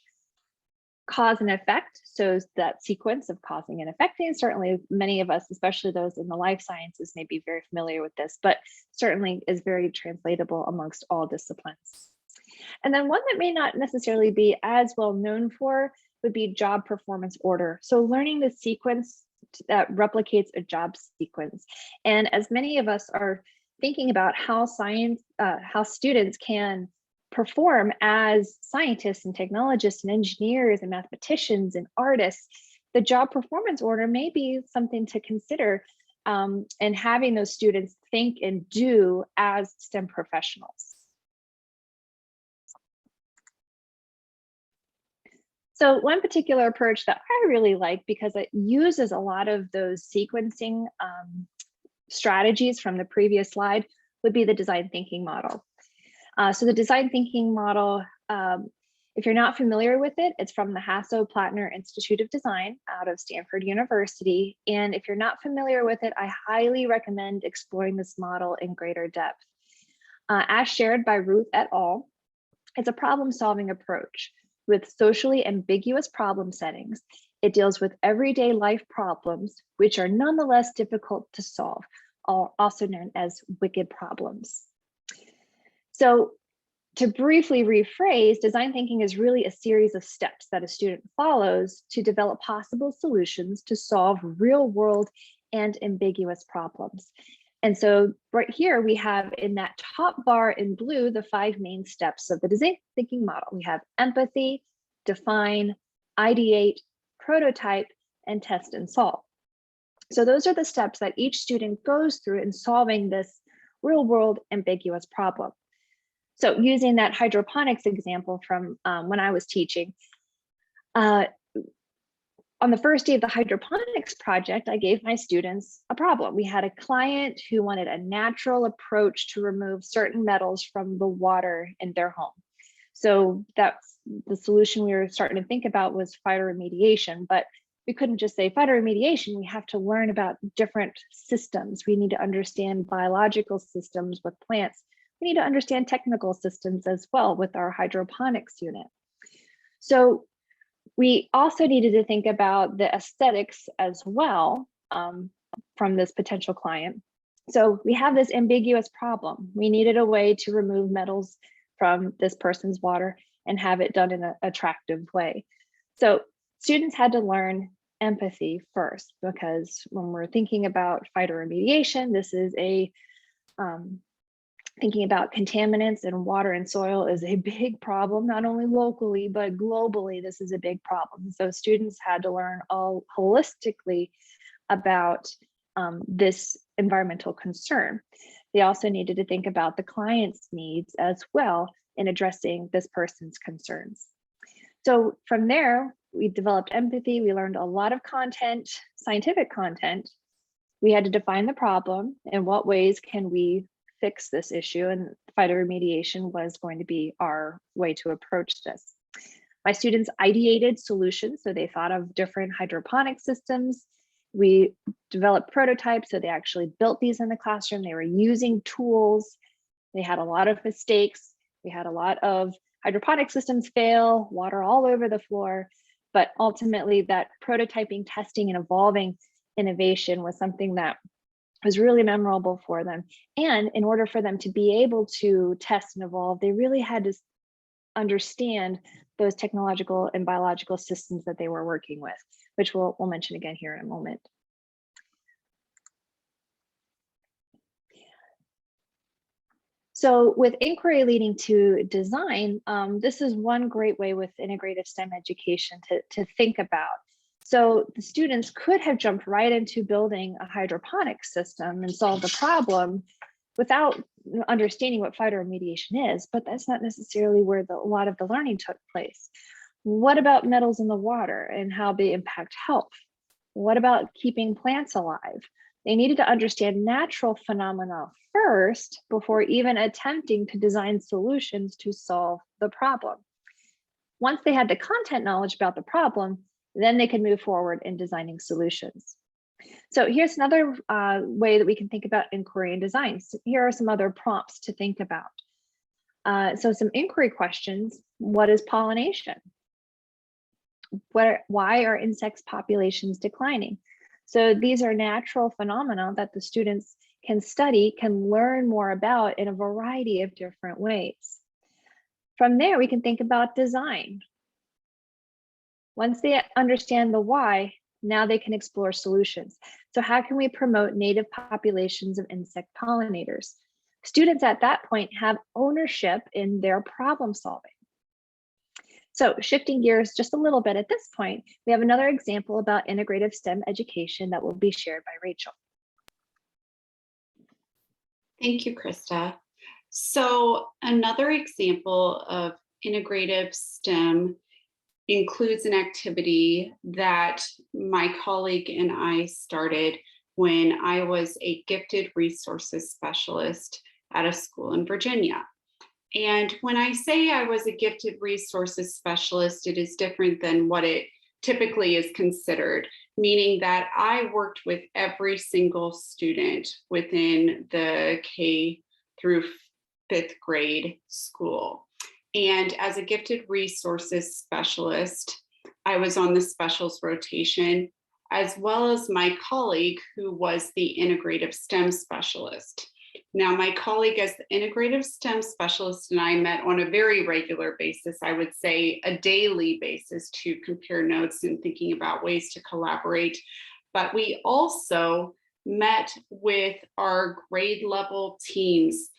cause and effect, so that sequence of causing and affecting. Certainly many of us, especially those in the life sciences, may be very familiar with this, but certainly is very translatable amongst all disciplines. And then one that may not necessarily be as well known for would be job performance order. So learning the sequence that replicates a job sequence. And as many of us are thinking about how students can perform as scientists and technologists and engineers and mathematicians and artists, the job performance order may be something to consider, and having those students think and do as STEM professionals. So one particular approach that I really like, because it uses a lot of those sequencing strategies from the previous slide, would be the design thinking model. So the design thinking model, if you're not familiar with it, it's from the Hasso-Plattner Institute of Design out of Stanford University. And if you're not familiar with it, I highly recommend exploring this model in greater depth. As shared by Ruth et al., it's a problem-solving approach with socially ambiguous problem settings. It deals with everyday life problems, which are nonetheless difficult to solve, also known as wicked problems. So to briefly rephrase, design thinking is really a series of steps that a student follows to develop possible solutions to solve real world and ambiguous problems. And so right here, we have in that top bar in blue, the 5 main steps of the design thinking model. We have empathy, define, ideate, prototype, and test and solve. So those are the steps that each student goes through in solving this real world ambiguous problem. So using that hydroponics example from when I was teaching, on the first day of the hydroponics project, I gave my students a problem. We had a client who wanted a natural approach to remove certain metals from the water in their home. So that's the solution we were starting to think about, was phytoremediation, but we couldn't just say phytoremediation. We have to learn about different systems. We need to understand biological systems with plants. We need to understand technical systems as well with our hydroponics unit. So we also needed to think about the aesthetics as well from this potential client. So we have this ambiguous problem. We needed a way to remove metals from this person's water and have it done in an attractive way. So students had to learn empathy first, because when we're thinking about phytoremediation, this is a thinking about contaminants in water and soil is a big problem, not only locally, but globally. This is a big problem. So students had to learn all holistically about this environmental concern. They also needed to think about the client's needs as well in addressing this person's concerns. So from there, we developed empathy. We learned a lot of content, scientific content. We had to define the problem. In what ways can we fix this issue? And phytoremediation was going to be our way to approach this. My students ideated solutions. So they thought of different hydroponic systems. We developed prototypes. So they actually built these in the classroom. They were using tools. They had a lot of mistakes. We had a lot of hydroponic systems fail, water all over the floor. But ultimately, that prototyping, testing, and evolving innovation was something that was really memorable for them. And in order for them to be able to test and evolve, they really had to understand those technological and biological systems that they were working with, which we'll mention again here in a moment. So with inquiry leading to design, this is one great way with integrative STEM education to think about. So the students could have jumped right into building a hydroponic system and solved the problem without understanding what phytoremediation is, but that's not necessarily where a lot of the learning took place. What about metals in the water and how they impact health? What about keeping plants alive? They needed to understand natural phenomena first before even attempting to design solutions to solve the problem. Once they had the content knowledge about the problem, then they could move forward in designing solutions. So here's another way that we can think about inquiry and design. So here are some other prompts to think about. So some inquiry questions: what is pollination? why are insects populations declining? So these are natural phenomena that the students can study, can learn more about in a variety of different ways. From there, we can think about design. Once they understand the why, now they can explore solutions. So how can we promote native populations of insect pollinators? Students at that point have ownership in their problem solving. So shifting gears just a little bit at this point, we have another example about integrative STEM education that will be shared by Rachel. Thank you, Krista. So another example of integrative STEM includes an activity that my colleague and I started when I was a gifted resources specialist at a school in Virginia. And when I say I was a gifted resources specialist, it is different than what it typically is considered, meaning that I worked with every single student within the K through 5th grade school. And as a gifted resources specialist, I was on the specials rotation, as well as my colleague who was the integrative STEM specialist. Now, my colleague as the integrative STEM specialist and I met on a very regular basis, I would say a daily basis, to compare notes and thinking about ways to collaborate. But we also met with our grade level teams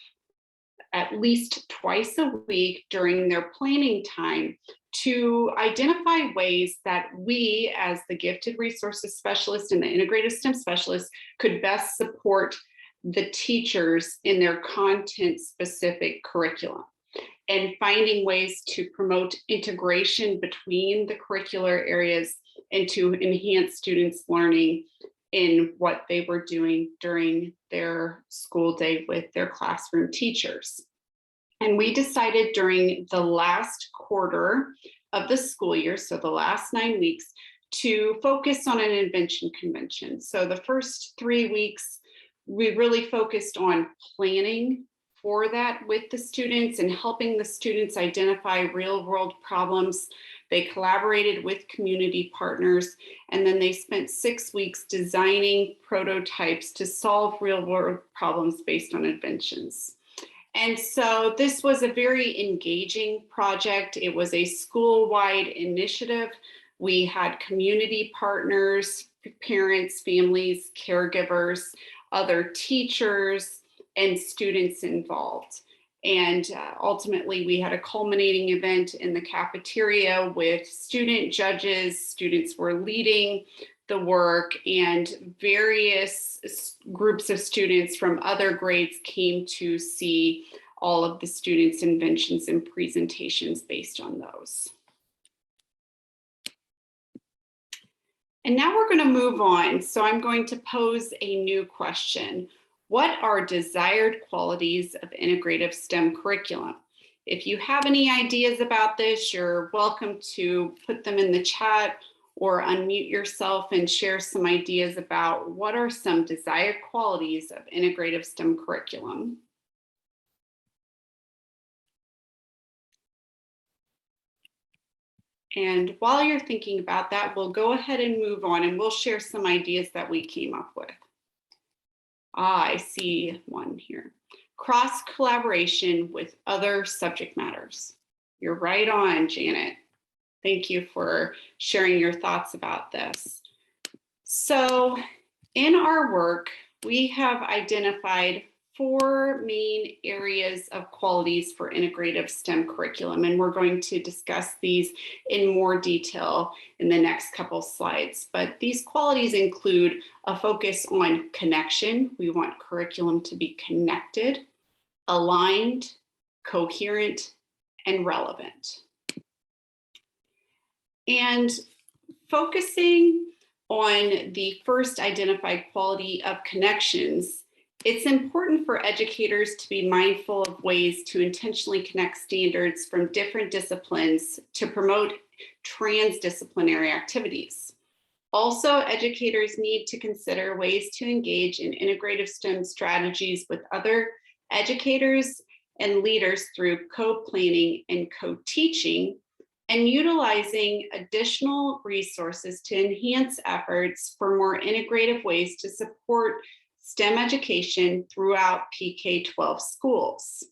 at least twice a week during their planning time to identify ways that we, as the gifted resources specialist and the integrative STEM specialist, could best support the teachers in their content specific curriculum, and finding ways to promote integration between the curricular areas and to enhance students' learning in what they were doing during their school day with their classroom teachers. And we decided during the last quarter of the school year, so the last 9 weeks, to focus on an invention convention. So the first 3 weeks, we really focused on planning for that with the students and helping the students identify real world problems. They collaborated with community partners, and then they spent 6 weeks designing prototypes to solve real world problems based on inventions. And so this was a very engaging project. It was a school-wide initiative. We had community partners, parents, families, caregivers, other teachers, and students involved. And ultimately, we had a culminating event in the cafeteria with student judges. Students were leading the work, and various groups of students from other grades came to see all of the students' inventions and presentations based on those. And now we're going to move on. So I'm going to pose a new question. What are desired qualities of integrative STEM curriculum? If you have any ideas about this, you're welcome to put them in the chat or unmute yourself and share some ideas about what are some desired qualities of integrative STEM curriculum. And while you're thinking about that, we'll go ahead and move on, and we'll share some ideas that we came up with. I see one here. Cross collaboration with other subject matters. You're right on, Janet. Thank you for sharing your thoughts about this. So in our work, we have identified 4 main areas of qualities for integrative STEM curriculum, and we're going to discuss these in more detail in the next couple slides. But these qualities include a focus on connection. We want curriculum to be connected, aligned, coherent, and relevant. And focusing on the first identified quality of connections, it's important for educators to be mindful of ways to intentionally connect standards from different disciplines to promote transdisciplinary activities. Also, educators need to consider ways to engage in integrative STEM strategies with other educators and leaders through co-planning and co-teaching and utilizing additional resources to enhance efforts for more integrative ways to support STEM education throughout PK-12 schools.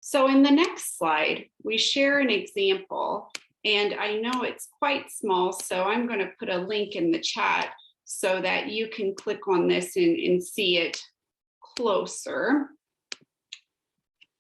So in the next slide, we share an example, and I know it's quite small, so I'm going to put a link in the chat so that you can click on this and see it closer.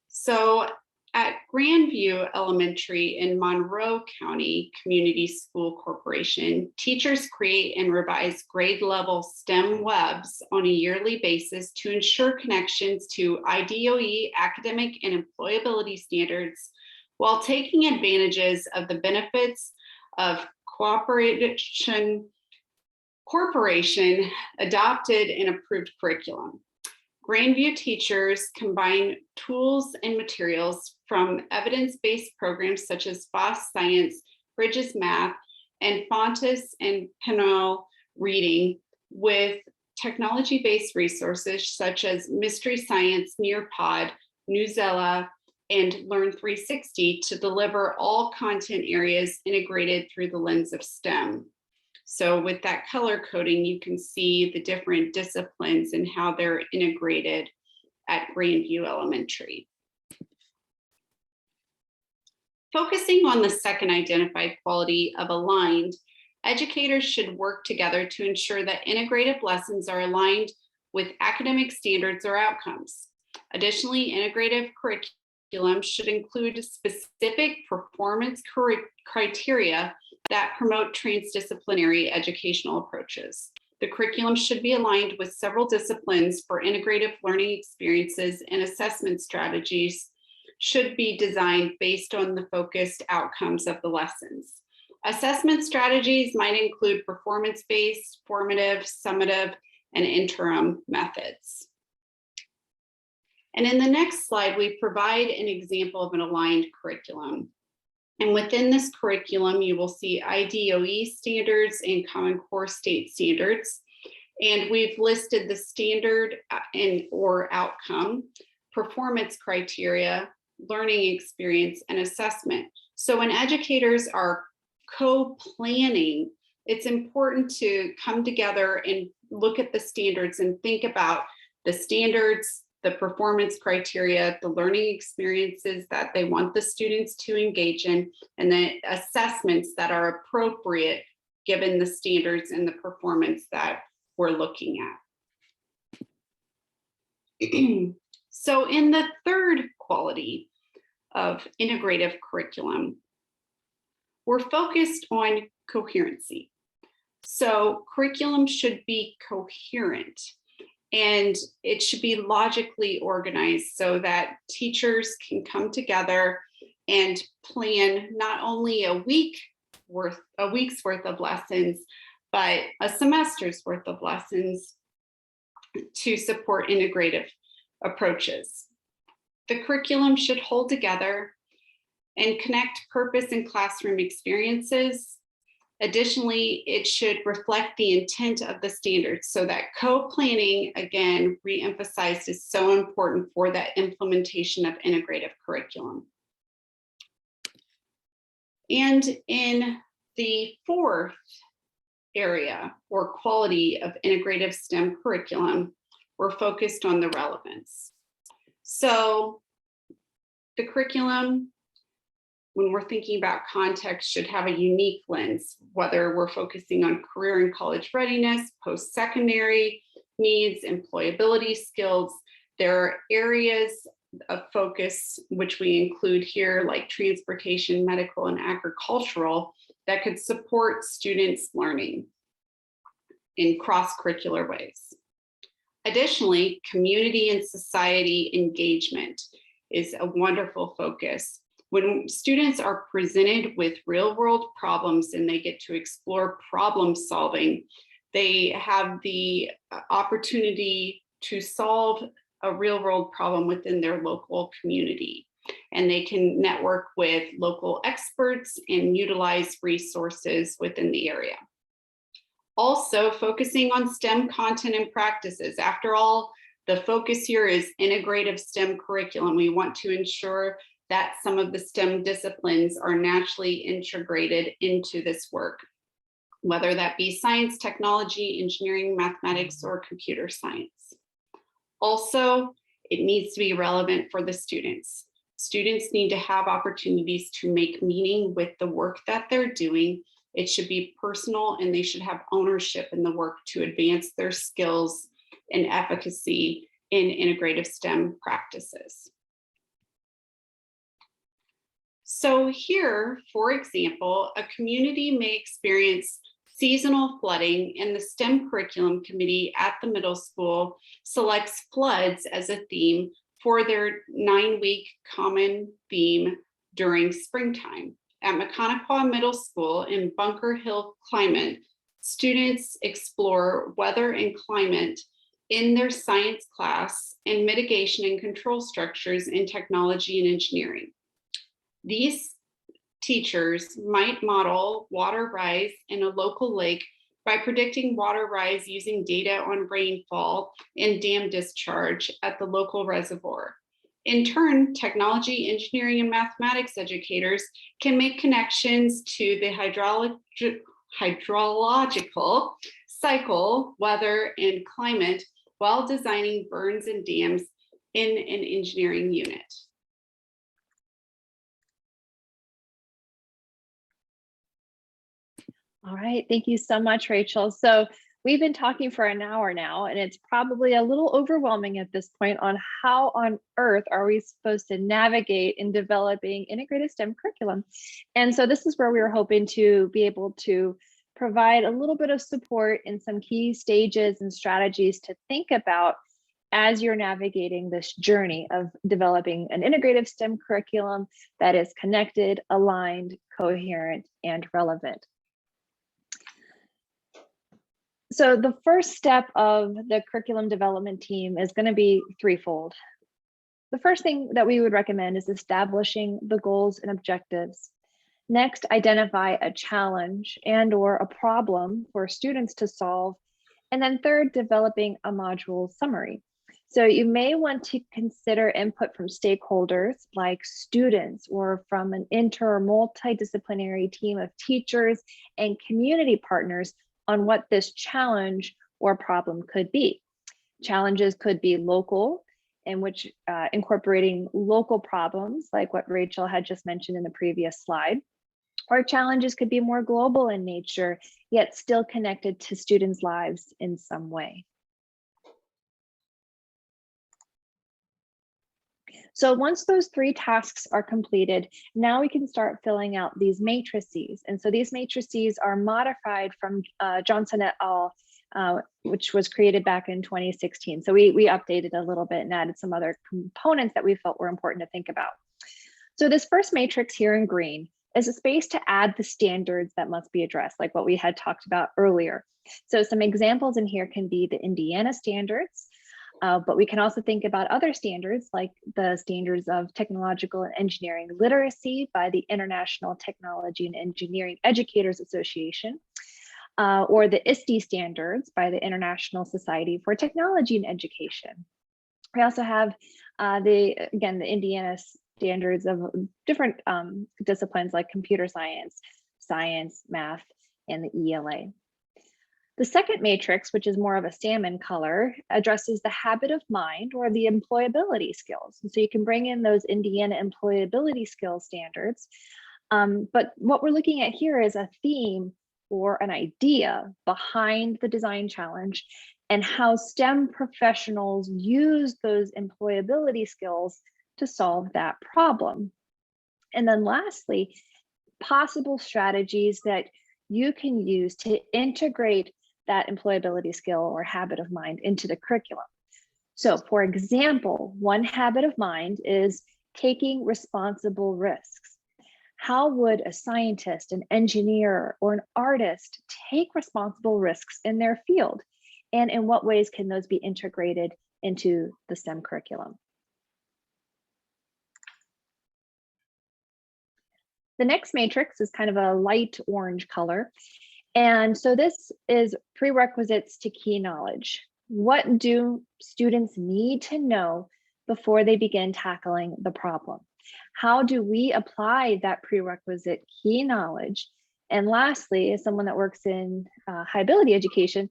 So at Grandview Elementary in Monroe County Community School Corporation, teachers create and revise grade level STEM webs on a yearly basis to ensure connections to IDOE academic and employability standards while taking advantages of the benefits of corporation adopted and approved curriculum. Grandview teachers combine tools and materials from evidence-based programs such as FOSS Science, Bridges Math, and Fontes and Pinot Reading with technology-based resources such as Mystery Science, Nearpod, Newsela, and Learn 360 to deliver all content areas integrated through the lens of STEM. So with that color coding, you can see the different disciplines and how they're integrated at Grandview Elementary. Focusing on the second identified quality of aligned, educators should work together to ensure that integrative lessons are aligned with academic standards or outcomes. Additionally, integrative curriculum should include specific performance criteria that promote transdisciplinary educational approaches. The curriculum should be aligned with several disciplines for integrative learning experiences, and assessment strategies should be designed based on the focused outcomes of the lessons. Assessment strategies might include performance-based, formative, summative, and interim methods. And in the next slide, we provide an example of an aligned curriculum. And within this curriculum, you will see IDOE standards and Common Core state standards. And we've listed the standard or outcome, performance criteria, learning experience, and assessment. So when educators are co-planning, it's important to come together and look at the standards and think about the standards, the performance criteria, the learning experiences that they want the students to engage in, and the assessments that are appropriate given the standards and the performance that we're looking at. So in the third quality of integrative curriculum, we're focused on coherency. So curriculum should be coherent, and it should be logically organized so that teachers can come together and plan not only a week's worth of lessons, but a semester's worth of lessons to support integrative approaches. The curriculum should hold together and connect purpose and classroom experiences. Additionally, it should reflect the intent of the standards, so that co-planning, again, re-emphasized, is so important for that implementation of integrative curriculum. And in the fourth area or quality of integrative STEM curriculum, we're focused on the relevance. So the curriculum, when we're thinking about context, should have a unique lens, whether we're focusing on career and college readiness, post-secondary needs, employability skills. There are areas of focus, which we include here, like transportation, medical, and agricultural, that could support students' learning in cross-curricular ways. Additionally, community and society engagement is a wonderful focus. When students are presented with real-world problems and they get to explore problem solving, they have the opportunity to solve a real-world problem within their local community. And they can network with local experts and utilize resources within the area. Also, focusing on STEM content and practices. After all, the focus here is integrative STEM curriculum. We want to ensure that some of the STEM disciplines are naturally integrated into this work, whether that be science, technology, engineering, mathematics, or computer science. Also, it needs to be relevant for the students. Students need to have opportunities to make meaning with the work that they're doing. It should be personal, and they should have ownership in the work to advance their skills and efficacy in integrative STEM practices. So here, for example, a community may experience seasonal flooding, and the STEM curriculum committee at the middle school selects floods as a theme for their 9-week common theme during springtime. At Mechanicaw Middle School in Bunker Hill Climate, students explore weather and climate in their science class and mitigation and control structures in technology and engineering. These teachers might model water rise in a local lake by predicting water rise using data on rainfall and dam discharge at the local reservoir. In turn, technology, engineering, and mathematics educators can make connections to the hydrological cycle, weather, and climate while designing burns and dams in an engineering unit. All right, thank you so much, Rachel. So we've been talking for an hour now, and it's probably a little overwhelming at this point on how on earth are we supposed to navigate in developing integrated STEM curriculum. And so this is where we were hoping to be able to provide a little bit of support in some key stages and strategies to think about as you're navigating this journey of developing an integrative STEM curriculum that is connected, aligned, coherent, and relevant. So the first step of the curriculum development team is going to be threefold. The first thing that we would recommend is establishing the goals and objectives. Next, identify a challenge and/or a problem for students to solve. And then third, developing a module summary. So you may want to consider input from stakeholders like students or from an inter or multidisciplinary team of teachers and community partners on what this challenge or problem could be. Challenges could be local, in which incorporating local problems like what Rachel had just mentioned in the previous slide, or challenges could be more global in nature, yet still connected to students' lives in some way. So once those three tasks are completed, now we can start filling out these matrices. And so these matrices are modified from Johnson et al., which was created back in 2016. So we updated a little bit and added some other components that we felt were important to think about. So this first matrix here in green is a space to add the standards that must be addressed, like what we had talked about earlier. So some examples in here can be the Indiana standards, but we can also think about other standards like the standards of technological and engineering literacy by the International Technology and Engineering Educators Association, or the ISTE standards by the International Society for Technology and Education. We also have the Indiana standards of different disciplines like computer science, science, math, and the ELA. The second matrix, which is more of a salmon color, addresses the habit of mind or the employability skills. And so you can bring in those Indiana employability skills standards. But what we're looking at here is a theme or an idea behind the design challenge and how STEM professionals use those employability skills to solve that problem. And then lastly, possible strategies that you can use to integrate that employability skill or habit of mind into the curriculum. So for example, one habit of mind is taking responsible risks. How would a scientist, an engineer, or an artist take responsible risks in their field? And in what ways can those be integrated into the STEM curriculum? The next matrix is kind of a light orange color. And so this is prerequisites to key knowledge. What do students need to know before they begin tackling the problem? How do we apply that prerequisite key knowledge? And lastly, as someone that works in high ability education,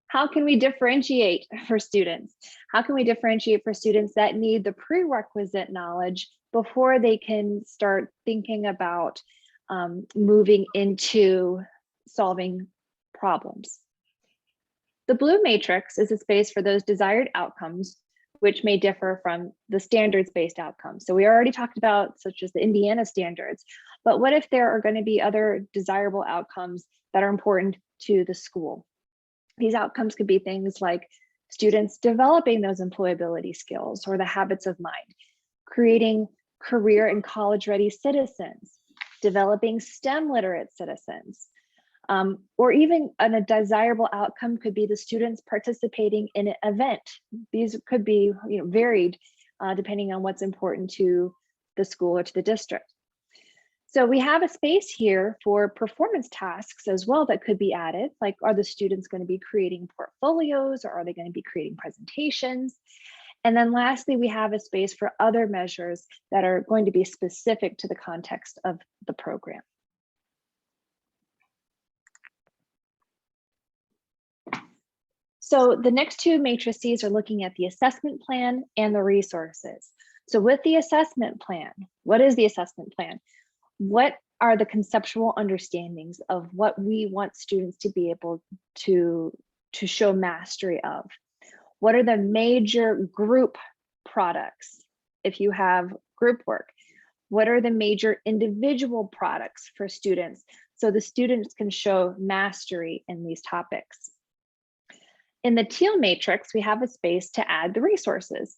how can we differentiate for students? How can we differentiate for students that need the prerequisite knowledge before they can start thinking about moving into solving problems? The blue matrix is a space for those desired outcomes, which may differ from the standards-based outcomes. So we already talked about, such as the Indiana standards, but what if there are going to be other desirable outcomes that are important to the school? These outcomes could be things like students developing those employability skills or the habits of mind, creating career and college-ready citizens, developing STEM literate citizens, or even a desirable outcome could be the students participating in an event. These could be varied depending on what's important to the school or to the district. So we have a space here for performance tasks as well that could be added, like are the students going to be creating portfolios or are they going to be creating presentations? And then lastly, we have a space for other measures that are going to be specific to the context of the program. So the next two matrices are looking at the assessment plan and the resources. So with the assessment plan, what is the assessment plan? What are the conceptual understandings of what we want students to be able to show mastery of? What are the major group products if you have group work? What are the major individual products for students so the students can show mastery in these topics? In the teal matrix, we have a space to add the resources.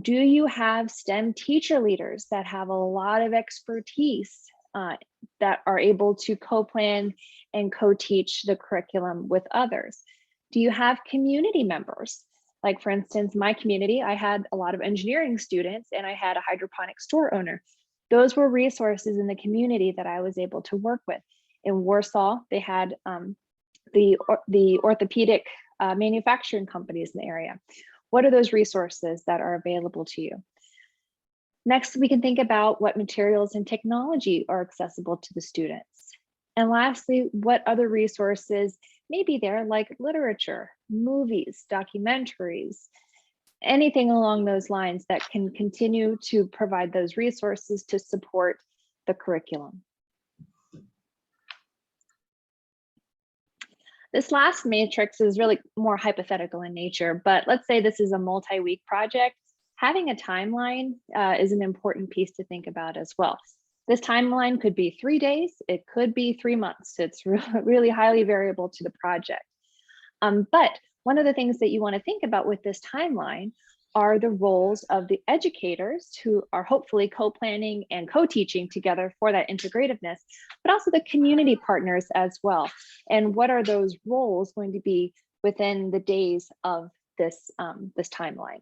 Do you have STEM teacher leaders that have a lot of expertise that are able to co-plan and co-teach the curriculum with others? Do you have community members? Like for instance, my community, I had a lot of engineering students and I had a hydroponic store owner. Those were resources in the community that I was able to work with. In Warsaw, they had the orthopedic manufacturing companies in the area. What are those resources that are available to you? Next, we can think about what materials and technology are accessible to the students. And lastly, what other resources may be there, like literature, movies, documentaries, anything along those lines that can continue to provide those resources to support the curriculum. This last matrix is really more hypothetical in nature, but let's say this is a multi-week project. Having a timeline is an important piece to think about as well. This timeline could be 3 days, it could be 3 months. It's really highly variable to the project. But one of the things that you want to think about with this timeline are the roles of the educators who are hopefully co-planning and co-teaching together for that integrativeness, but also the community partners as well. And what are those roles going to be within the days of this, this timeline?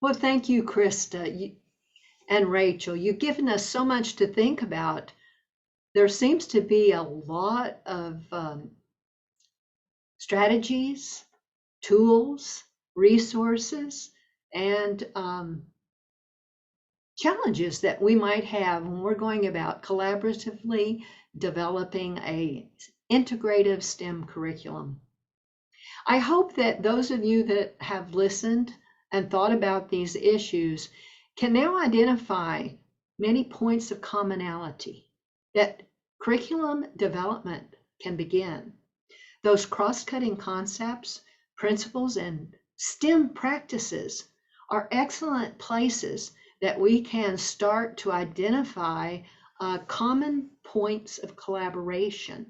Well, thank you, Krista and Rachel. You've given us so much to think about. There seems to be a lot of strategies, tools, resources, and challenges that we might have when we're going about collaboratively developing an integrative STEM curriculum. I hope that those of you that have listened and thought about these issues can now identify many points of commonality that curriculum development can begin. Those cross-cutting concepts, principles, and STEM practices are excellent places that we can start to identify common points of collaboration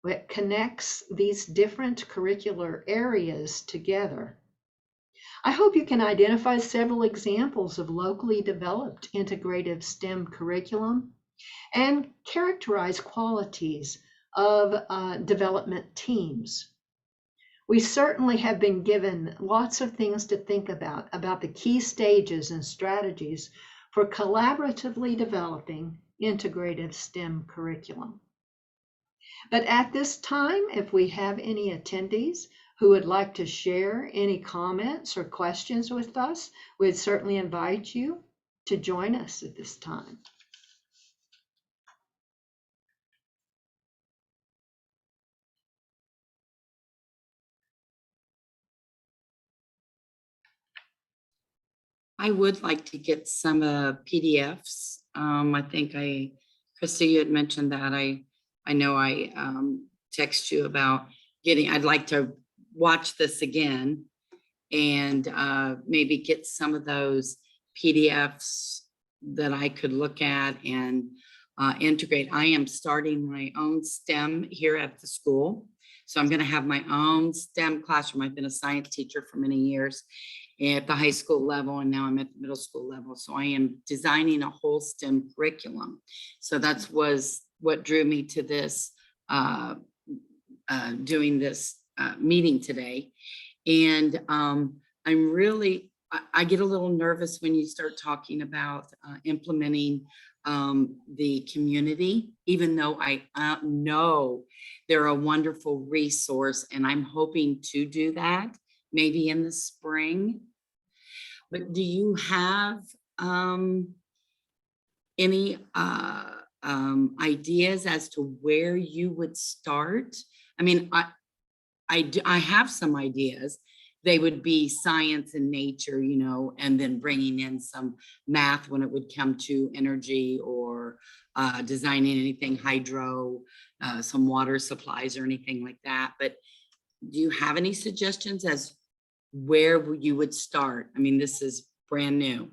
that connects these different curricular areas together. I hope you can identify several examples of locally developed integrative STEM curriculum and characterize qualities of development teams. We certainly have been given lots of things to think about the key stages and strategies for collaboratively developing integrative STEM curriculum. But at this time, if we have any attendees who would like to share any comments or questions with us, we'd certainly invite you to join us at this time. I would like to get some PDFs. I think Krista, you had mentioned that. I know I text you about I'd like to watch this again and maybe get some of those PDFs that I could look at and integrate. I am starting my own STEM here at the school. So I'm going to have my own STEM classroom. I've been a science teacher for many years at the high school level, and now I'm at the middle school level. So I am designing a whole STEM curriculum. So that's what drew me to this, doing this meeting today. And I get a little nervous when you start talking about implementing the community, even though I know they're a wonderful resource, and I'm hoping to do that maybe in the spring. But do you have any ideas as to where you would start? I mean, I have some ideas. They would be science and nature, and then bringing in some math when it would come to energy or designing anything hydro, some water supplies or anything like that. But do you have any suggestions as where you would start? I mean, this is brand new.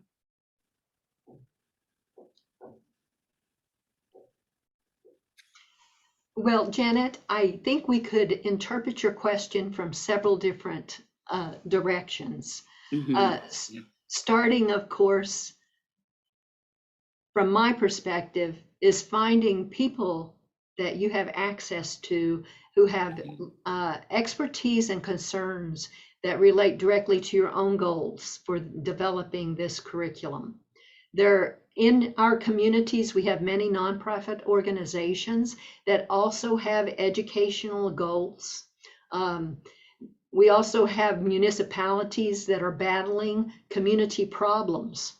Well, Janet, I think we could interpret your question from several different directions. Mm-hmm. Starting, of course, from my perspective, is finding people that you have access to who have expertise and concerns that relate directly to your own goals for developing this curriculum. In our communities, we have many nonprofit organizations that also have educational goals. We also have municipalities that are battling community problems,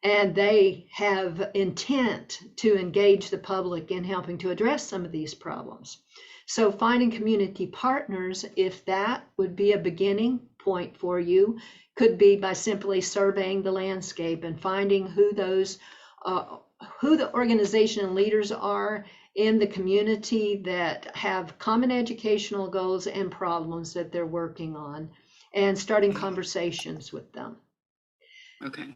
and they have intent to engage the public in helping to address some of these problems. So finding community partners, if that would be a beginning point for you, could be by simply surveying the landscape and finding who the organization and leaders are in the community that have common educational goals and problems that they're working on, and starting conversations with them. Okay.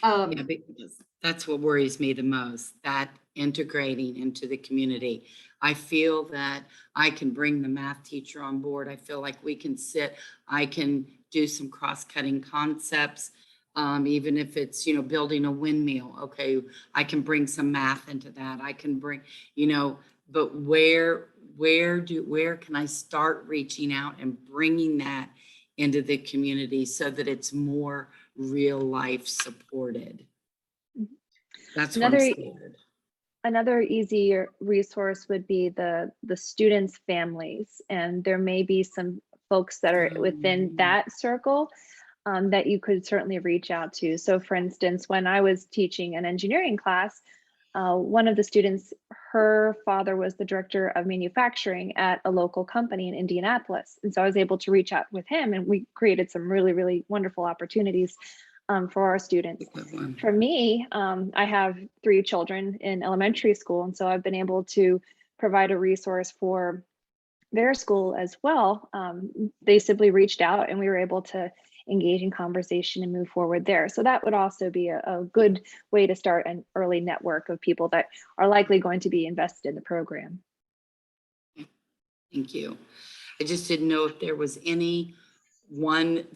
Yeah, because that's what worries me the most, that integrating into the community. I feel that I can bring the math teacher on board. I feel like we can I can do some cross-cutting concepts, even if it's, building a windmill. Okay, I can bring some math into that. I can bring, but where can I start reaching out and bringing that into the community so that it's more real life supported? That's what I'm scared. Another easy resource would be the students' families, and there may be some folks that are within that circle that you could certainly reach out to. So for instance, when I was teaching an engineering class, one of the students, her father was the director of manufacturing at a local company in Indianapolis. And so I was able to reach out with him, and we created some really, really wonderful opportunities for our students. For me, I have 3 children in elementary school, and so I've been able to provide a resource for their school as well. They simply reached out, and we were able to engage in conversation and move forward there. So that would also be a good way to start an early network of people that are likely going to be invested in the program. Thank you. I just didn't know if there was any one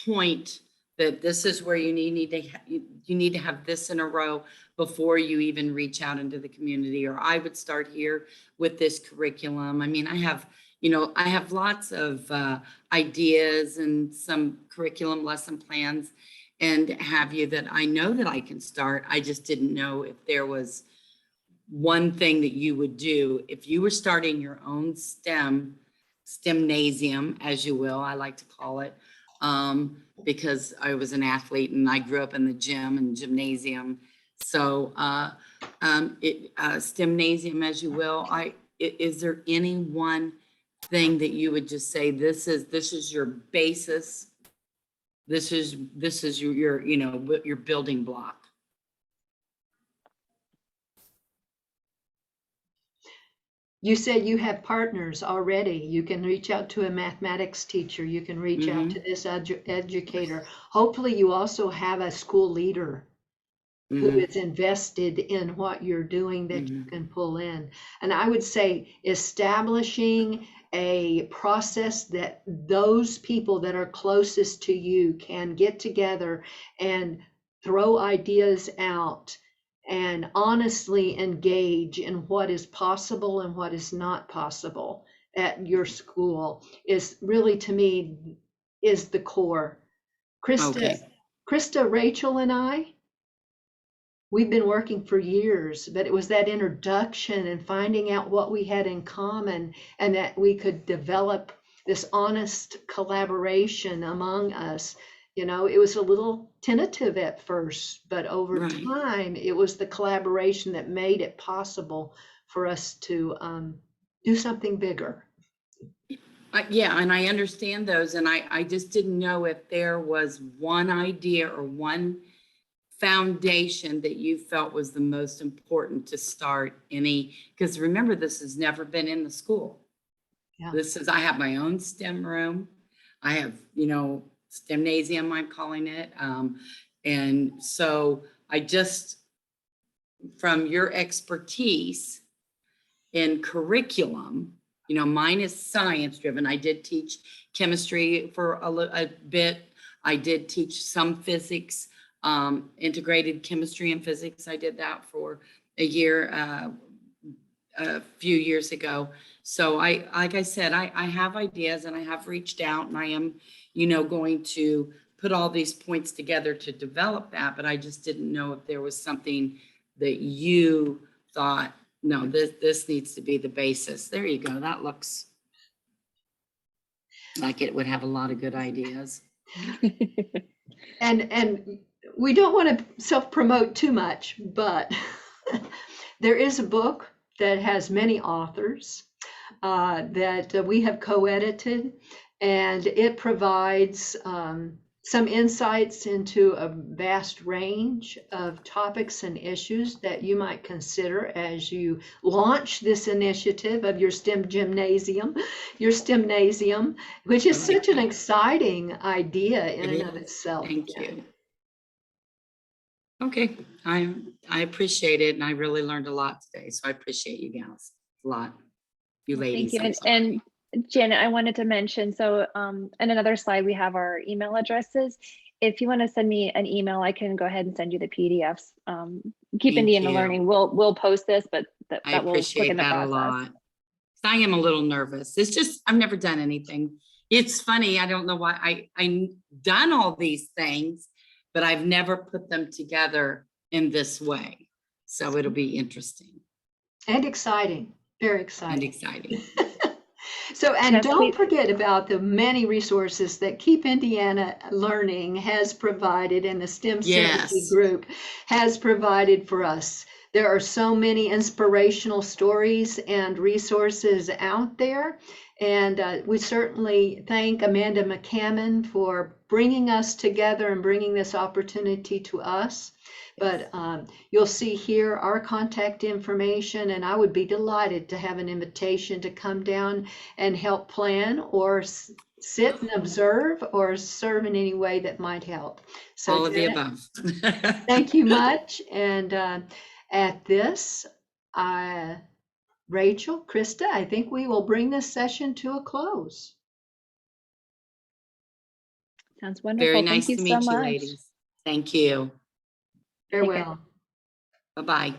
point that this is where you need to have this in a row before you even reach out into the community, or I would start here with this curriculum. I mean, I have lots of ideas and some curriculum lesson plans and have you that I know that I can start. I just didn't know if there was one thing that you would do if you were starting your own STEM STEMnasium, as you will, I like to call it, because I was an athlete and I grew up in the gym and gymnasium. So STEMnasium, as you will. Is there any one thing that you would just say, this is your basis? This is your your building block. You said you have partners already. You can reach out to a mathematics teacher. You can reach out to this educator. Hopefully you also have a school leader who is invested in what you're doing that you can pull in. And I would say establishing a process that those people that are closest to you can get together and throw ideas out and honestly engage in what is possible and what is not possible at your school is really, to me, is the core. Krista, Rachel, and I, we've been working for years, but it was that introduction and finding out what we had in common and that we could develop this honest collaboration among us. You know, it was a little tentative at first, but over time, it was the collaboration that made it possible for us to do something bigger. Yeah, and I understand those. And I just didn't know if there was one idea or one foundation that you felt was the most important to start any, because remember, this has never been in the school. Yeah. I have my own STEM room. I have, STEMnasium, I'm calling it. And so I just, from your expertise in curriculum, mine is science driven. I did teach chemistry for a bit. I did teach some physics, integrated chemistry and physics. I did that for a year, a few years ago. So like I said, I have ideas and I have reached out and I am, going to put all these points together to develop that, but I just didn't know if there was something that you thought, no, this needs to be the basis. There you go. That looks like it would have a lot of good ideas. And we don't want to self-promote too much, but there is a book that has many authors that we have co-edited, and it provides some insights into a vast range of topics and issues that you might consider as you launch this initiative of your STEMnasium, which is such an exciting idea in and of itself. Thank you. Okay, I appreciate it, and I really learned a lot today, so I appreciate you gals a lot. You ladies. Thank you. And Janet, I wanted to mention, so in another slide, we have our email addresses. If you want to send me an email, I can go ahead and send you the PDFs. Keep Indiana Learning. We'll post this, but that will quicken the process. A lot. I am a little nervous. It's just, I've never done anything. It's funny. I don't know why I done all these things, but I've never put them together in this way. So it'll be interesting. And exciting. Very exciting. And exciting. So, and don't forget about the many resources that Keep Indiana Learning has provided and the STEM-Centric group has provided for us. There are so many inspirational stories and resources out there. And we certainly thank Amanda McCammon for bringing us together and bringing this opportunity to us. But you'll see here our contact information, and I would be delighted to have an invitation to come down and help plan or sit and observe or serve in any way that might help. So all of the above. Thank you much. And at this, Rachel, Krista, I think we will bring this session to a close. Sounds wonderful. Very nice Thank you to meet so you, much. ladies. Thank you. Farewell. Bye-bye.